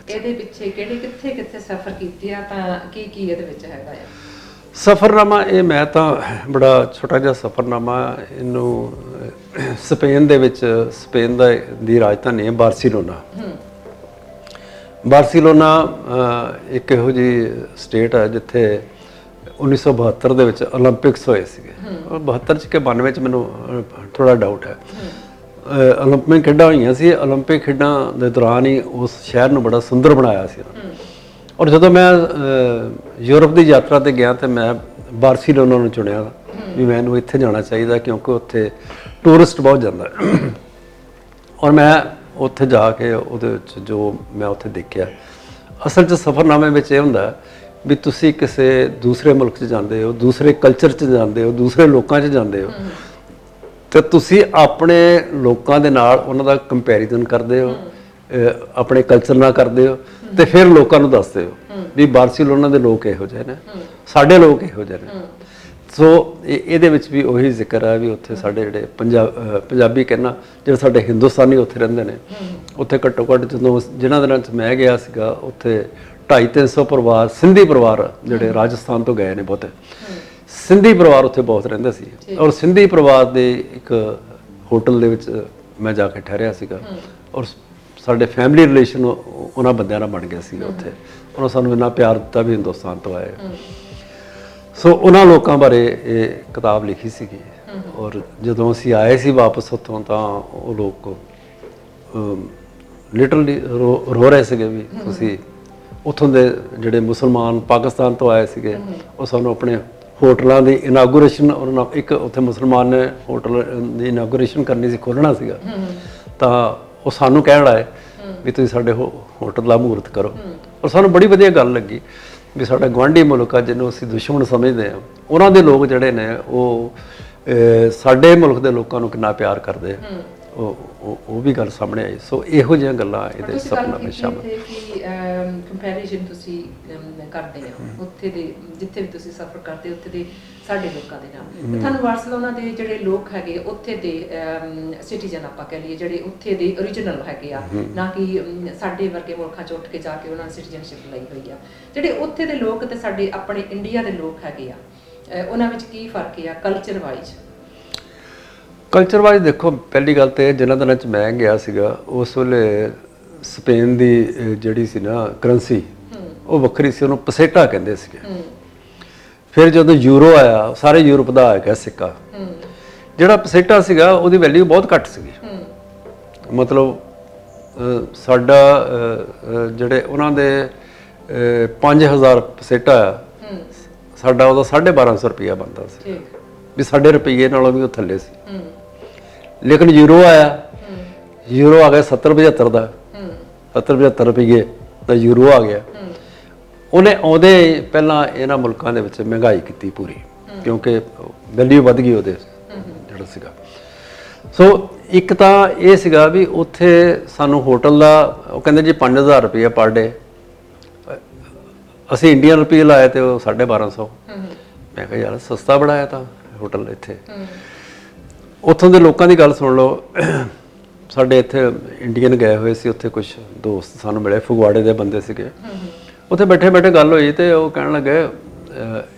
ਇਹਦੇ ਪਿੱਛੇ ਕਿੱਥੇ ਕਿੱਥੇ ਸਫ਼ਰ ਕੀਤੇ ਆ, ਤਾਂ ਕੀ ਇਹਦੇ ਵਿੱਚ ਹੈਗਾ ਆ? ਸਫ਼ਰਨਾਮਾ ਇਹ ਮੈਂ ਤਾਂ ਬੜਾ ਛੋਟਾ ਜਿਹਾ ਸਫ਼ਰਨਾਮਾ, ਇਹਨੂੰ ਸਪੇਨ ਦੇ ਵਿੱਚ, ਸਪੇਨ ਦੀ ਰਾਜਧਾਨੀ ਹੈ ਬਾਰਸੀਲੋਨਾ। ਬਾਰਸੀਲੋਨਾ ਇੱਕ ਇਹੋ ਜਿਹੀ ਸਟੇਟ ਹੈ ਜਿੱਥੇ 1972 ਦੇ ਵਿੱਚ ਓਲੰਪਿਕਸ ਹੋਏ ਸੀਗੇ। 72 'ਚ ਕਿ 92 'ਚ ਮੈਨੂੰ ਥੋੜਾ ਡਾਊਟ ਹੈ। ਓਲੰਪਿਕ ਖੇਡਾਂ ਹੋਈਆਂ ਸੀ। ਓਲੰਪਿਕ ਖੇਡਾਂ ਦੇ ਦੌਰਾਨ ਹੀ ਉਸ ਸ਼ਹਿਰ ਨੂੰ ਬੜਾ ਸੁੰਦਰ ਬਣਾਇਆ ਸੀ। ਔਰ ਜਦੋਂ ਮੈਂ ਯੂਰਪ ਦੀ ਯਾਤਰਾ ਤੇ ਗਿਆ ਤੇ ਮੈਂ ਬਾਰਸੀਲੋਨਾ ਨੂੰ ਚੁਣਿਆ ਵੀ ਮੈਨੂੰ ਇੱਥੇ ਜਾਣਾ ਚਾਹੀਦਾ ਕਿਉਂਕਿ ਉੱਥੇ ਟੂਰਿਸਟ ਬਹੁਤ ਜਾਂਦਾ। ਔਰ ਮੈਂ ਉੱਥੇ ਜਾ ਕੇ ਉਹਦੇ ਵਿੱਚ ਜੋ ਮੈਂ ਉੱਥੇ ਦੇਖਿਆ, ਅਸਲ 'ਚ ਸਫ਼ਰਨਾਮੇ ਵਿੱਚ ਇਹ ਹੁੰਦਾ ਵੀ ਤੁਸੀਂ ਕਿਸੇ ਦੂਸਰੇ ਮੁਲਕ 'ਚ ਜਾਂਦੇ ਹੋ, ਦੂਸਰੇ ਕਲਚਰ 'ਚ ਜਾਂਦੇ ਹੋ, ਦੂਸਰੇ ਲੋਕਾਂ 'ਚ ਜਾਂਦੇ ਹੋ, ਤੇ ਤੁਸੀਂ ਆਪਣੇ ਲੋਕਾਂ ਦੇ ਨਾਲ ਉਹਨਾਂ ਦਾ ਕੰਪੈਰੀਜ਼ਨ ਕਰਦੇ ਹੋ, ਆਪਣੇ ਕਲਚਰ ਨਾਲ ਕਰਦੇ ਹੋ, ਤੇ ਫਿਰ ਲੋਕਾਂ ਨੂੰ ਦੱਸਦੇ ਹੋ ਵੀ ਬਾਰਸੀਲੋਨਾ ਦੇ ਲੋਕ ਇਹੋ ਜਿਹੇ ਨੇ, ਸਾਡੇ ਲੋਕ ਇਹੋ ਜਿਹੇ ਨੇ। ਸੋ ਇਹਦੇ ਵਿੱਚ ਵੀ ਉਹੀ ਜ਼ਿਕਰ ਹੈ ਵੀ ਉੱਥੇ ਸਾਡੇ ਜਿਹੜੇ ਪੰਜਾਬੀ ਕਹਿੰਦਾ ਜਿਹੜੇ ਸਾਡੇ ਹਿੰਦੁਸਤਾਨੀ ਉੱਥੇ ਰਹਿੰਦੇ ਨੇ, ਉੱਥੇ ਘੱਟੋ ਘੱਟ ਜਦੋਂ ਜਿਨ੍ਹਾਂ ਦਿਨਾਂ 'ਚ ਮੈਂ ਗਿਆ ਸੀਗਾ ਉੱਥੇ 250-300 ਪਰਿਵਾਰ, ਸਿੰਧੀ ਪਰਿਵਾਰ ਜਿਹੜੇ ਰਾਜਸਥਾਨ ਤੋਂ ਗਏ ਨੇ ਬਹੁਤੇ, ਸਿੰਧੀ ਪਰਿਵਾਰ ਉੱਥੇ ਬਹੁਤ ਰਹਿੰਦੇ ਸੀ। ਔਰ ਸਿੰਧੀ ਪਰਿਵਾਰ ਦੇ ਇੱਕ ਹੋਟਲ ਦੇ ਵਿੱਚ ਮੈਂ ਜਾ ਕੇ ਠਹਿਰਿਆ ਸੀਗਾ ਔਰ ਸਾਡੇ ਫੈਮਿਲੀ ਰਿਲੇਸ਼ਨ ਉਹਨਾਂ ਬੰਦਿਆਂ ਨਾਲ ਬਣ ਗਿਆ ਸੀਗਾ ਉੱਥੇ। ਉਹਨਾਂ ਸਾਨੂੰ ਇੰਨਾ ਪਿਆਰ ਦਿੱਤਾ ਵੀ ਹਿੰਦੁਸਤਾਨ ਤੋਂ ਆਏ। ਸੋ ਉਹਨਾਂ ਲੋਕਾਂ ਬਾਰੇ ਇਹ ਕਿਤਾਬ ਲਿਖੀ ਸੀਗੀ। ਔਰ ਜਦੋਂ ਅਸੀਂ ਆਏ ਸੀ ਵਾਪਸ ਉੱਥੋਂ ਤਾਂ ਉਹ ਲੋਕ ਲਿਟਰਲੀ ਰੋ ਰਹੇ ਸੀਗੇ ਵੀ ਤੁਸੀਂ ਉੱਥੋਂ ਦੇ ਜਿਹੜੇ ਮੁਸਲਮਾਨ ਪਾਕਿਸਤਾਨ ਤੋਂ ਆਏ ਸੀਗੇ, ਉਹ ਸਾਨੂੰ ਆਪਣੇ ਹੋਟਲਾਂ ਦੀ ਇਨਾਗੂਰੇਸ਼ਨ, ਇੱਕ ਉੱਥੇ ਮੁਸਲਮਾਨ ਨੇ ਹੋਟਲ ਦੀ ਇਨਾਗੂਰੇਸ਼ਨ ਕਰਨੀ ਸੀ, ਖੋਲ੍ਹਣਾ ਸੀਗਾ, ਤਾਂ ਉਹ ਸਾਨੂੰ ਕਹਿਣ ਆਏ ਵੀ ਤੁਸੀਂ ਸਾਡੇ ਹੋਟਲ ਦਾ ਮਹੂਰਤ ਕਰੋ। ਔਰ ਸਾਨੂੰ ਬੜੀ ਵਧੀਆ ਗੱਲ ਲੱਗੀ ਵੀ ਸਾਡਾ ਗੁਆਂਢੀ ਮੁਲਕ ਆ ਜਿਹਨੂੰ ਅਸੀਂ ਦੁਸ਼ਮਣ ਸਮਝਦੇ ਹਾਂ, ਉਹਨਾਂ ਦੇ ਲੋਕ ਜਿਹੜੇ ਨੇ ਉਹ ਸਾਡੇ ਮੁਲਕ ਦੇ ਲੋਕਾਂ ਨੂੰ ਕਿੰਨਾ ਪਿਆਰ ਕਰਦੇ ਆ, ਉਹ ਵੀ ਗੱਲ ਸਾਹਮਣੇ ਆਈ। ਸੋ ਇਹੋ ਜਿਹੀਆਂ ਗੱਲਾਂ ਇਹਦੇ ਸਫ਼ਰਨਾਮੇ ਸ਼ਾਮਲ। ਕੰਪੈਰੀਜ਼ਨ ਤੁਸੀਂ ਕਰਦੇ ਹੋ ਉੱਥੇ ਦੇ, ਜਿੱਥੇ ਵੀ ਤੁਸੀਂ ਸਫ਼ਰ ਕਰਦੇ ਉੱਥੇ ਦੇ ਸਾਡੇ ਲੋਕਾਂ ਦੇ ਨਾਲ, ਤੁਹਾਨੂੰ ਬਾਰਸੀਲੋਨਾ ਦੇ ਜਿਹੜੇ ਲੋਕ ਹੈਗੇ ਉੱਥੇ ਦੇ ਸਿਟੀਜ਼ਨ ਆਪਾਂ ਕਹਿ ਲਈਏ, ਜਿਹੜੇ ਉੱਥੇ ਦੇ ਓਰੀਜਨਲ ਹੈਗੇ ਆ, ਨਾ ਕਿ ਸਾਡੇ ਵਰਗੇ ਮੁਲਕਾਂ 'ਚ ਉੱਠ ਕੇ ਜਾ ਕੇ ਉਹਨਾਂ ਨੇ ਸਿਟੀਜ਼ਨਸ਼ਿਪ ਲਈ ਹੋਈ ਆ, ਜਿਹੜੇ ਉੱਥੇ ਦੇ ਲੋਕ ਤੇ ਸਾਡੇ ਆਪਣੇ ਇੰਡੀਆ ਦੇ ਲੋਕ ਹੈਗੇ ਆ, ਉਹਨਾਂ ਵਿੱਚ ਕੀ ਫਰਕ ਆ ਕਲਚਰ ਵਾਈਜ਼? ਕਲਚਰ ਵਾਈਜ਼ ਦੇਖੋ, ਪਹਿਲੀ ਗੱਲ ਤਾਂ ਜਿਨ੍ਹਾਂ ਦਿਨਾਂ 'ਚ ਮੈਂ ਗਿਆ ਸੀਗਾ ਉਸ ਵੇਲੇ ਸਪੇਨ ਦੀ ਜਿਹੜੀ ਸੀ ਨਾ ਕਰੰਸੀ ਉਹ ਵੱਖਰੀ ਸੀ, ਉਹਨੂੰ ਪਸੇਟਾ ਕਹਿੰਦੇ ਸੀਗੇ। ਫਿਰ ਜਦੋਂ ਯੂਰੋ ਆਇਆ, ਸਾਰੇ ਯੂਰਪ ਦਾ ਆ ਗਿਆ ਸਿੱਕਾ, ਜਿਹੜਾ ਪਸੇਟਾ ਸੀਗਾ ਉਹਦੀ ਵੈਲਿਊ ਬਹੁਤ ਘੱਟ ਸੀਗੀ। ਮਤਲਬ ਸਾਡਾ ਜਿਹੜੇ ਉਹਨਾਂ ਦੇ 5000 ਪਸੇਟਾ ਆ, ਸਾਡਾ ਉਹਦਾ 1250 ਰੁਪਈਆ ਬਣਦਾ ਸੀ, ਵੀ ਸਾਡੇ ਰੁਪਈਏ ਨਾਲੋਂ ਵੀ ਉਹ ਥੱਲੇ ਸੀ। ਲੇਕਿਨ ਯੂਰੋ ਆਇਆ, ਯੂਰੋ ਆ ਗਿਆ 70-75 ਦਾ, 70-75 ਰੁਪਈਏ ਦਾ ਯੂਰੋ ਆ ਗਿਆ। ਉਹਨੇ ਆਉਂਦੇ ਪਹਿਲਾਂ ਇਹਨਾਂ ਮੁਲਕਾਂ ਦੇ ਵਿੱਚ ਮਹਿੰਗਾਈ ਕੀਤੀ ਪੂਰੀ, ਕਿਉਂਕਿ ਵੈਲਿਊ ਵੱਧ ਗਈ ਉਹਦੇ ਜਿਹੜਾ ਸੀਗਾ। ਸੋ ਇੱਕ ਤਾਂ ਇਹ ਸੀਗਾ ਵੀ ਉੱਥੇ ਸਾਨੂੰ ਹੋਟਲ ਦਾ ਉਹ ਕਹਿੰਦੇ ਜੀ 5000 ਰੁਪਈਆ ਪਰ ਡੇ, ਅਸੀਂ ਇੰਡੀਅਨ ਰੁਪਈਏ ਲਾਏ ਤੇ ਉਹ 1250। ਮੈਂ ਕਿਹਾ ਯਾਰ ਸਸਤਾ ਬੜਾ ਆ ਤਾਂ ਹੋਟਲ ਇੱਥੇ। ਉੱਥੋਂ ਦੇ ਲੋਕਾਂ ਦੀ ਗੱਲ ਸੁਣ ਲਓ, ਸਾਡੇ ਇੱਥੇ ਇੰਡੀਅਨ ਗਏ ਹੋਏ ਸੀ, ਉੱਥੇ ਕੁਝ ਦੋਸਤ ਸਾਨੂੰ ਮਿਲੇ, ਫਗਵਾੜੇ ਦੇ ਬੰਦੇ ਸੀਗੇ। ਉੱਥੇ ਬੈਠੇ ਬੈਠੇ ਗੱਲ ਹੋਈ ਤੇ ਉਹ ਕਹਿਣ ਲੱਗੇ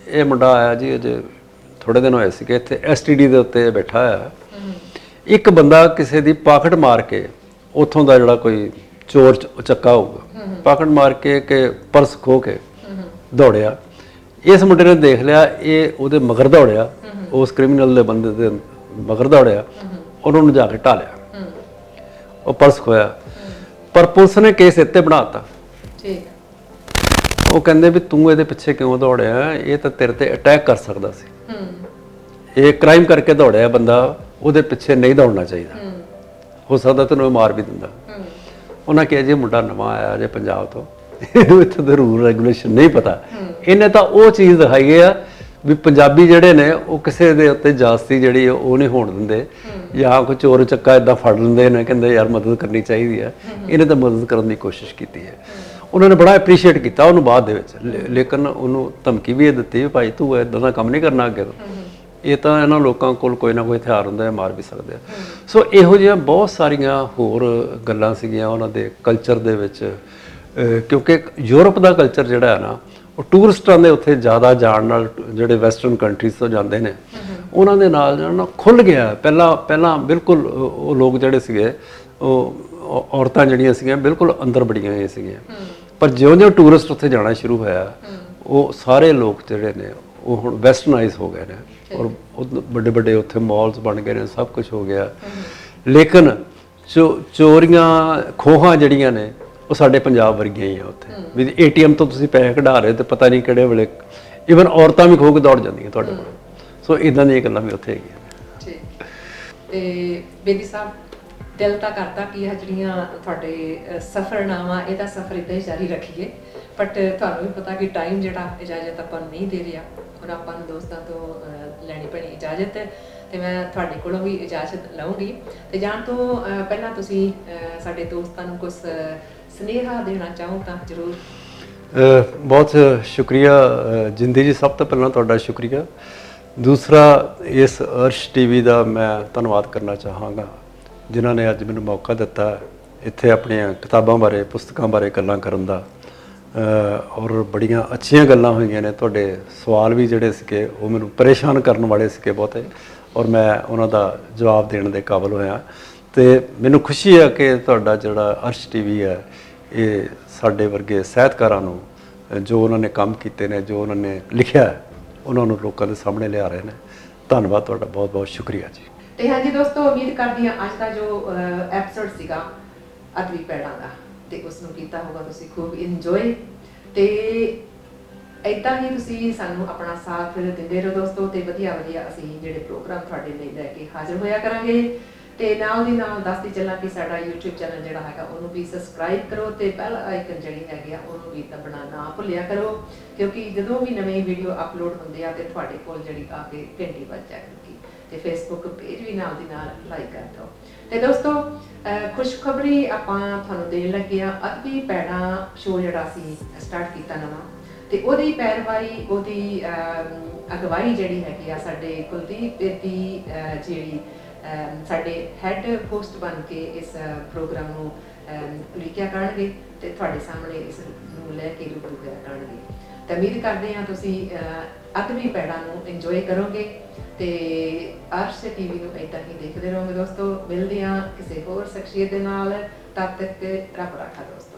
ਇਹ ਮੁੰਡਾ ਆਇਆ ਜੀ ਅਜੇ ਥੋੜੇ ਦਿਨ ਹੋਏ ਸੀਗੇ ਇੱਥੇ, STD ਦੇ ਉੱਤੇ ਬੈਠਾ ਆ, ਇੱਕ ਬੰਦਾ ਕਿਸੇ ਦੀ ਪਾਕਟ ਮਾਰ ਕੇ, ਉੱਥੋਂ ਦਾ ਜਿਹੜਾ ਕੋਈ ਚੋਰ ਚੱਕਾ ਹੋਊਗਾ, ਪਾਕਟ ਮਾਰ ਕੇ ਕਿ ਪਰਸ ਖੋਹ ਕੇ ਦੌੜਿਆ। ਇਸ ਮੁੰਡੇ ਨੇ ਦੇਖ ਲਿਆ, ਇਹ ਉਹਦੇ ਮਗਰ ਦੌੜਿਆ, ਉਸ ਕ੍ਰਿਮੀਨਲ ਦੇ ਬੰਦੇ ਦੇ ਮਗਰ ਦੌੜਿਆ, ਉਹਨਾਂ ਨੂੰ ਜਾ ਕੇ ਢਾਲਿਆ, ਉਹ ਪਰਸ ਖੋਇਆ। ਪਰ ਪੁਲਿਸ ਨੇ ਕੇਸ ਇੱਥੇ ਬਣਾਤਾ। ਠੀਕ ਹੈ। ਉਹ ਕਹਿੰਦੇ ਵੀ ਤੂੰ ਇਹਦੇ ਪਿੱਛੇ ਕਿਉਂ ਦੌੜਿਆ, ਇਹ ਤਾਂ ਤੇਰੇ ਤੇ ਅਟੈਕ ਕਰ ਸਕਦਾ ਸੀ, ਇਹ ਕ੍ਰਾਈਮ ਕਰਕੇ ਦੌੜਿਆ ਬੰਦਾ, ਉਹਦੇ ਪਿੱਛੇ ਨਹੀਂ ਦੌੜਨਾ ਚਾਹੀਦਾ, ਹੋ ਸਕਦਾ ਤੈਨੂੰ ਇਹ ਮਾਰ ਵੀ ਦਿੰਦਾ। ਉਹਨਾਂ ਕਿਹਾ ਜੀ ਮੁੰਡਾ ਨਵਾਂ ਆਇਆ ਜੇ ਪੰਜਾਬ ਤੋਂ, ਇਹਨੂੰ ਇੱਥੇ ਦੇ ਰੂਲ ਰੈਗੂਲੇਸ਼ਨ ਨਹੀਂ ਪਤਾ। ਇਹਨੇ ਤਾਂ ਉਹ ਚੀਜ਼ ਦਿਖਾਈ ਆ ਵੀ ਪੰਜਾਬੀ ਜਿਹੜੇ ਨੇ ਉਹ ਕਿਸੇ ਦੇ ਉੱਤੇ ਜਾਸਤੀ ਜਿਹੜੀ ਉਹ ਨਹੀਂ ਹੋਣ ਦਿੰਦੇ, ਜਾਂ ਕੋਈ ਚੋਰ ਚੱਕਾ ਇਦਾਂ ਫੜ ਲੈਂਦੇ ਨੇ, ਕਹਿੰਦੇ ਯਾਰ ਮਦਦ ਕਰਨੀ ਚਾਹੀਦੀ ਹੈ, ਇਹਨੇ ਤਾਂ ਮਦਦ ਕਰਨ ਦੀ ਕੋਸ਼ਿਸ਼ ਕੀਤੀ ਹੈ। ਉਹਨਾਂ ਨੇ ਬੜਾ ਐਪਰੀਸ਼ੀਏਟ ਕੀਤਾ ਉਹਨੂੰ ਬਾਅਦ ਦੇ ਵਿੱਚ, ਲੇਕਿਨ ਉਹਨੂੰ ਧਮਕੀ ਵੀ ਇਹ ਦਿੱਤੀ ਵੀ ਭਾਈ ਤੂੰ ਇਦਾਂ ਦਾ ਕੰਮ ਨਹੀਂ ਕਰਨਾ ਅੱਗੇ ਤੋਂ, ਇਹ ਤਾਂ ਇਹਨਾਂ ਲੋਕਾਂ ਕੋਲ ਕੋਈ ਨਾ ਕੋਈ ਹਥਿਆਰ ਹੁੰਦਾ ਹੈ, ਮਾਰ ਵੀ ਸਕਦੇ ਆ। ਸੋ ਇਹੋ ਜਿਹੀਆਂ ਬਹੁਤ ਸਾਰੀਆਂ ਹੋਰ ਗੱਲਾਂ ਸੀਗੀਆਂ ਉਹਨਾਂ ਦੇ ਕਲਚਰ ਦੇ ਵਿੱਚ, ਕਿਉਂਕਿ ਯੂਰਪ ਦਾ ਕਲਚਰ ਜਿਹੜਾ ਹੈ ਨਾ ਉਹ ਟੂਰਿਸਟਾਂ ਦੇ ਉੱਥੇ ਜ਼ਿਆਦਾ ਜਾਣ ਨਾਲ, ਜਿਹੜੇ ਵੈਸਟਰਨ ਕੰਟਰੀਜ਼ ਤੋਂ ਜਾਂਦੇ ਨੇ ਉਹਨਾਂ ਦੇ ਨਾਲ ਜਿਹੜਾ ਖੁੱਲ੍ਹ ਗਿਆ। ਪਹਿਲਾਂ ਬਿਲਕੁਲ ਉਹ ਲੋਕ ਜਿਹੜੇ ਸੀਗੇ, ਉਹ ਔਰਤਾਂ ਜਿਹੜੀਆਂ ਸੀਗੀਆਂ ਬਿਲਕੁਲ ਅੰਦਰ ਬੜੀਆਂ ਹੋਈਆਂ ਸੀਗੀਆਂ, ਪਰ ਜਿਉਂ-ਜਿਉਂ ਟੂਰਿਸਟ ਉੱਥੇ ਜਾਣਾ ਸ਼ੁਰੂ ਹੋਇਆ ਉਹ ਸਾਰੇ ਲੋਕ ਜਿਹੜੇ ਨੇ ਉਹ ਹੁਣ ਵੈਸਟਰਨਾਈਜ਼ ਹੋ ਗਏ ਨੇ, ਔਰ ਵੱਡੇ ਵੱਡੇ ਉੱਥੇ ਮਾਲਸ ਬਣ ਗਏ ਨੇ, ਸਭ ਕੁਝ ਹੋ ਗਿਆ। ਲੇਕਿਨ ਚੋਰੀਆਂ ਖੋਹਾਂ ਜਿਹੜੀਆਂ ਨੇ ਉਹ ਸਾਡੇ ਪੰਜਾਬ ਵਰਗੀਆਂ ਹੀ ਆ ਉੱਥੇ, ਵੀ ATM ਤੋਂ ਤੁਸੀਂ ਪੈਸੇ ਕਢਾ ਰਹੇ ਤੇ ਪਤਾ ਨਹੀਂ ਕਿਹੜੇ ਵੇਲੇ ਈਵਨ ਔਰਤਾਂ ਵੀ ਖੋਹ ਕੇ ਦੌੜ ਜਾਂਦੀਆਂ ਤੁਹਾਡੇ ਕੋਲ। ਸੋ ਇਦਾਂ ਦੀਆਂ ਗੱਲਾਂ ਵੀ ਉੱਥੇ ਹੈਗੀਆਂ। ਠੀਕ। ਤੇ ਬੇਦੀ ਸਾਹਿਬ, ਦਿਲ ਤਾਂ ਕਰਦਾ ਕਿ ਇਹ ਜਿਹੜੀਆਂ ਤੁਹਾਡੇ ਸਫ਼ਰਨਾਮਾ, ਇਹਦਾ ਸਫ਼ਰ ਇੱਦਾਂ ਹੀ ਜਾਰੀ ਰੱਖੀਏ, ਬਟ ਤੁਹਾਨੂੰ ਵੀ ਪਤਾ ਕਿ ਟਾਈਮ ਜਿਹੜਾ ਇਜਾਜ਼ਤ ਆਪਾਂ ਨੂੰ ਨਹੀਂ ਦੇ ਰਿਹਾ। ਹੁਣ ਆਪਾਂ ਨੂੰ ਦੋਸਤਾਂ ਤੋਂ ਲੈਣੀ ਪੈਣੀ ਇਜਾਜ਼ਤ, ਤੇ ਮੈਂ ਤੁਹਾਡੇ ਕੋਲੋਂ ਵੀ ਇਜਾਜ਼ਤ ਲਵਾਂਗੀ। ਤੇ ਜਾਣ ਤੋਂ ਪਹਿਲਾਂ ਤੁਸੀਂ ਸਾਡੇ ਦੋਸਤਾਂ ਨੂੰ ਕੁਝ ਸੁਨੇਹਾ ਦੇਣਾ ਚਾਹੋ ਤਾਂ ਜ਼ਰੂਰ। ਬਹੁਤ ਸ਼ੁਕਰੀਆ ਜਿੰਦੀ ਜੀ, ਸਭ ਤੋਂ ਪਹਿਲਾਂ ਤੁਹਾਡਾ ਸ਼ੁਕਰੀਆ। ਦੂਸਰਾ, ਇਸ ਅਰਸ਼ TV ਦਾ ਮੈਂ ਧੰਨਵਾਦ ਕਰਨਾ ਚਾਹਾਂਗਾ ਜਿਨ੍ਹਾਂ ਨੇ ਅੱਜ ਮੈਨੂੰ ਮੌਕਾ ਦਿੱਤਾ ਇੱਥੇ ਆਪਣੀਆਂ ਕਿਤਾਬਾਂ ਬਾਰੇ, ਪੁਸਤਕਾਂ ਬਾਰੇ ਗੱਲਾਂ ਕਰਨ ਦਾ, ਔਰ ਬੜੀਆਂ ਅੱਛੀਆਂ ਗੱਲਾਂ ਹੋਈਆਂ ਨੇ। ਤੁਹਾਡੇ ਸਵਾਲ ਵੀ ਜਿਹੜੇ ਸੀਗੇ ਉਹ ਮੈਨੂੰ ਪਰੇਸ਼ਾਨ ਕਰਨ ਵਾਲੇ ਸੀਗੇ ਬਹੁਤੇ, ਔਰ ਮੈਂ ਉਹਨਾਂ ਦਾ ਜਵਾਬ ਦੇਣ ਦੇ ਕਾਬਲ ਹੋਇਆ। ਤੇ ਮੈਨੂੰ ਖੁਸ਼ੀ ਹੈ ਕਿ ਤੁਹਾਡਾ ਜਿਹੜਾ ਅਰਸ਼ TV ਹੈ ਇਹ ਸਾਡੇ ਵਰਗੇ ਸਾਹਿਤਕਾਰਾਂ ਨੂੰ, ਜੋ ਉਹਨਾਂ ਨੇ ਕੰਮ ਕੀਤੇ ਨੇ, ਜੋ ਉਹਨਾਂ ਨੇ ਲਿਖਿਆ, ਉਹਨਾਂ ਨੂੰ ਲੋਕਾਂ ਦੇ ਸਾਹਮਣੇ ਲਿਆ ਰਹੇ ਨੇ। ਧੰਨਵਾਦ ਤੁਹਾਡਾ, ਬਹੁਤ ਬਹੁਤ ਸ਼ੁਕਰੀਆ ਜੀ। ਤੇ ਹਾਂਜੀ ਦੋਸਤੋ, ਉਮੀਦ ਕਰਦੀ ਹਾਂ ਅੱਜ ਦਾ ਜੋ ਐਪੀਸੋਡ ਸੀਗਾ ਅਦਬੀ ਪੈੜਾਂ ਦਾ, ਤੇ ਉਸ ਨੂੰ ਕੀਤਾ ਹੋਗਾ ਤੁਸੀਂ ਖੂਬ ਇੰਜੋਏ। ਤੇ ਇੱਦਾਂ ਹੀ ਤੁਸੀਂ ਸਾਨੂੰ ਆਪਣਾ ਸਾਥ ਦਿੰਦੇ ਰਹੋ ਦੋਸਤੋ, ਤੇ ਵਧੀਆ ਅਸੀਂ ਜਿਹੜੇ ਪ੍ਰੋਗਰਾਮ ਤੁਹਾਡੇ ਲਈ ਲੈ ਕੇ ਹਾਜ਼ਰ ਹੋਇਆ ਕਰਾਂਗੇ। ਤੇ ਨਾਲ ਦੀ ਨਾਲ ਦੱਸਦੀ ਚੱਲਾਂ ਕਿ ਸਾਡਾ YouTube ਚੈਨਲ ਜਿਹੜਾ ਹੈਗਾ ਉਹਨੂੰ ਵੀ ਸਬਸਕ੍ਰਾਈਬ ਕਰੋ, ਤੇ ਬੈਲ ਆਈਕਨ ਜਿਹੜੀ ਹੈਗੀ ਆ ਉਹਨੂੰ ਵੀ ਦਬਣਾ ਨਾ ਭੁੱਲਿਆ ਕਰੋ, ਕਿਉਂਕਿ ਜਦੋਂ ਵੀ ਨਵੀਂ ਵੀਡੀਓ ਅਪਲੋਡ ਹੁੰਦੇ ਆ ਤੇ ਤੁਹਾਡੇ ਕੋਲ ਜਿਹੜੀ ਆ ਕੇ ਘੰਟੀ ਵੱਜ ਜਾਏਗੀ। ਤੇ Facebook ਪੇਜ ਵੀ ਨਾਲ ਦੀ ਨਾਲ ਲਾਈਕ ਕਰ ਦਿਓ। ਤੇ ਦੋਸਤੋ, ਖੁਸ਼ਖਬਰੀ ਆਪਾਂ ਤੁਹਾਨੂੰ ਦੇਣ ਲੱਗੇ ਆ, ਅਦਬੀ ਪੈੜਾਂ ਸ਼ੋਅ ਜਿਹੜਾ ਅਸੀਂ ਸਟਾਰਟ ਕੀਤਾ ਨਵਾਂ, ਤੇ ਉਹਦੀ ਪੈਰਵਾਈ, ਉਹਦੀ ਅਗਵਾਈ ਜਿਹੜੀ ਹੈਗੀ ਆ ਸਾਡੇ ਕੁਲਦੀਪ ਦੀ, ਜਿਹੜੀ ਸਾਡੇ ਹੈੱਡ ਹੋਸਟ ਬਣ ਕੇ ਇਸ ਪ੍ਰੋਗਰਾਮ ਨੂੰ ਲਿਖਿਆ ਕਰਨਗੇ ਤੇ ਤੁਹਾਡੇ ਸਾਹਮਣੇ ਇਸ ਨੂੰ ਲੈ ਕੇ ਰੂਬਰੂ ਹੋਇਆ ਕਰਨਗੇ। ਤੇ ਉਮੀਦ ਕਰਦੇ ਹਾਂ ਤੁਸੀਂ ਅਦਬੀ ਪੈੜਾਂ ਨੂੰ ਇੰਜੋਏ ਕਰੋਗੇ ਤੇ ਅਰਸ਼ TV ਨੂੰ ਇੱਦਾਂ ਹੀ ਦੇਖਦੇ ਰਹੋਗੇ ਦੋਸਤੋ। ਮਿਲਦੇ ਹਾਂ ਕਿਸੇ ਹੋਰ ਸ਼ਖਸੀਅਤ ਦੇ ਨਾਲ, ਤਦ ਤੱਕ ਰੱਬ ਰਾਖਾ ਦੋਸਤੋ।